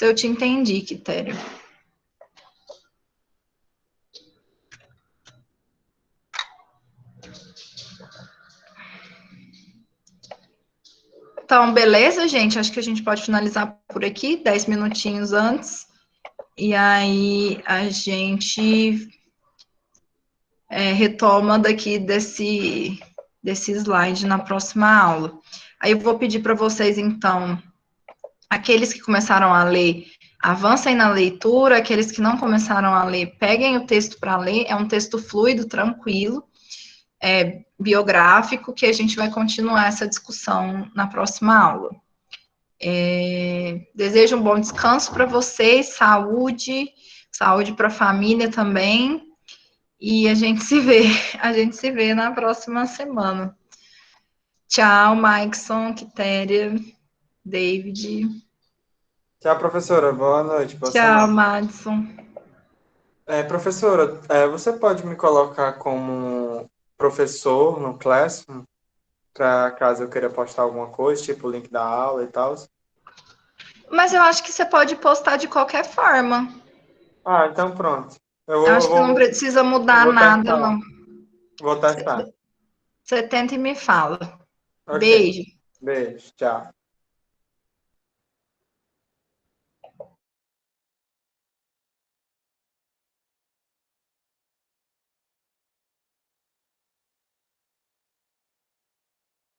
eu te entendi, Quitéria. Então, beleza, gente? Acho que a gente pode finalizar por aqui, 10 minutinhos antes. E aí a gente retoma daqui desse slide na próxima aula. Aí eu vou pedir para vocês, então, aqueles que começaram a ler, avancem na leitura, aqueles que não começaram a ler, peguem o texto para ler, é um texto fluido, tranquilo, biográfico, que a gente vai continuar essa discussão na próxima aula. Desejo um bom descanso para vocês, saúde para a família também, e a gente se vê na próxima semana. Tchau, Maikson, Quitéria, David. Tchau, professora. Boa noite. Boa Tchau, semana. Madison. Professora, você pode me colocar como professor no Classroom, para caso eu queira postar alguma coisa, tipo o link da aula e tal? Mas eu acho que você pode postar de qualquer forma. Ah, então pronto. Eu Eu vou, eu acho que não vou, precisa eu mudar vou nada, testar. não. Vou testar. Você tenta e me fala. Ok. Beijo. Beijo. Tchau.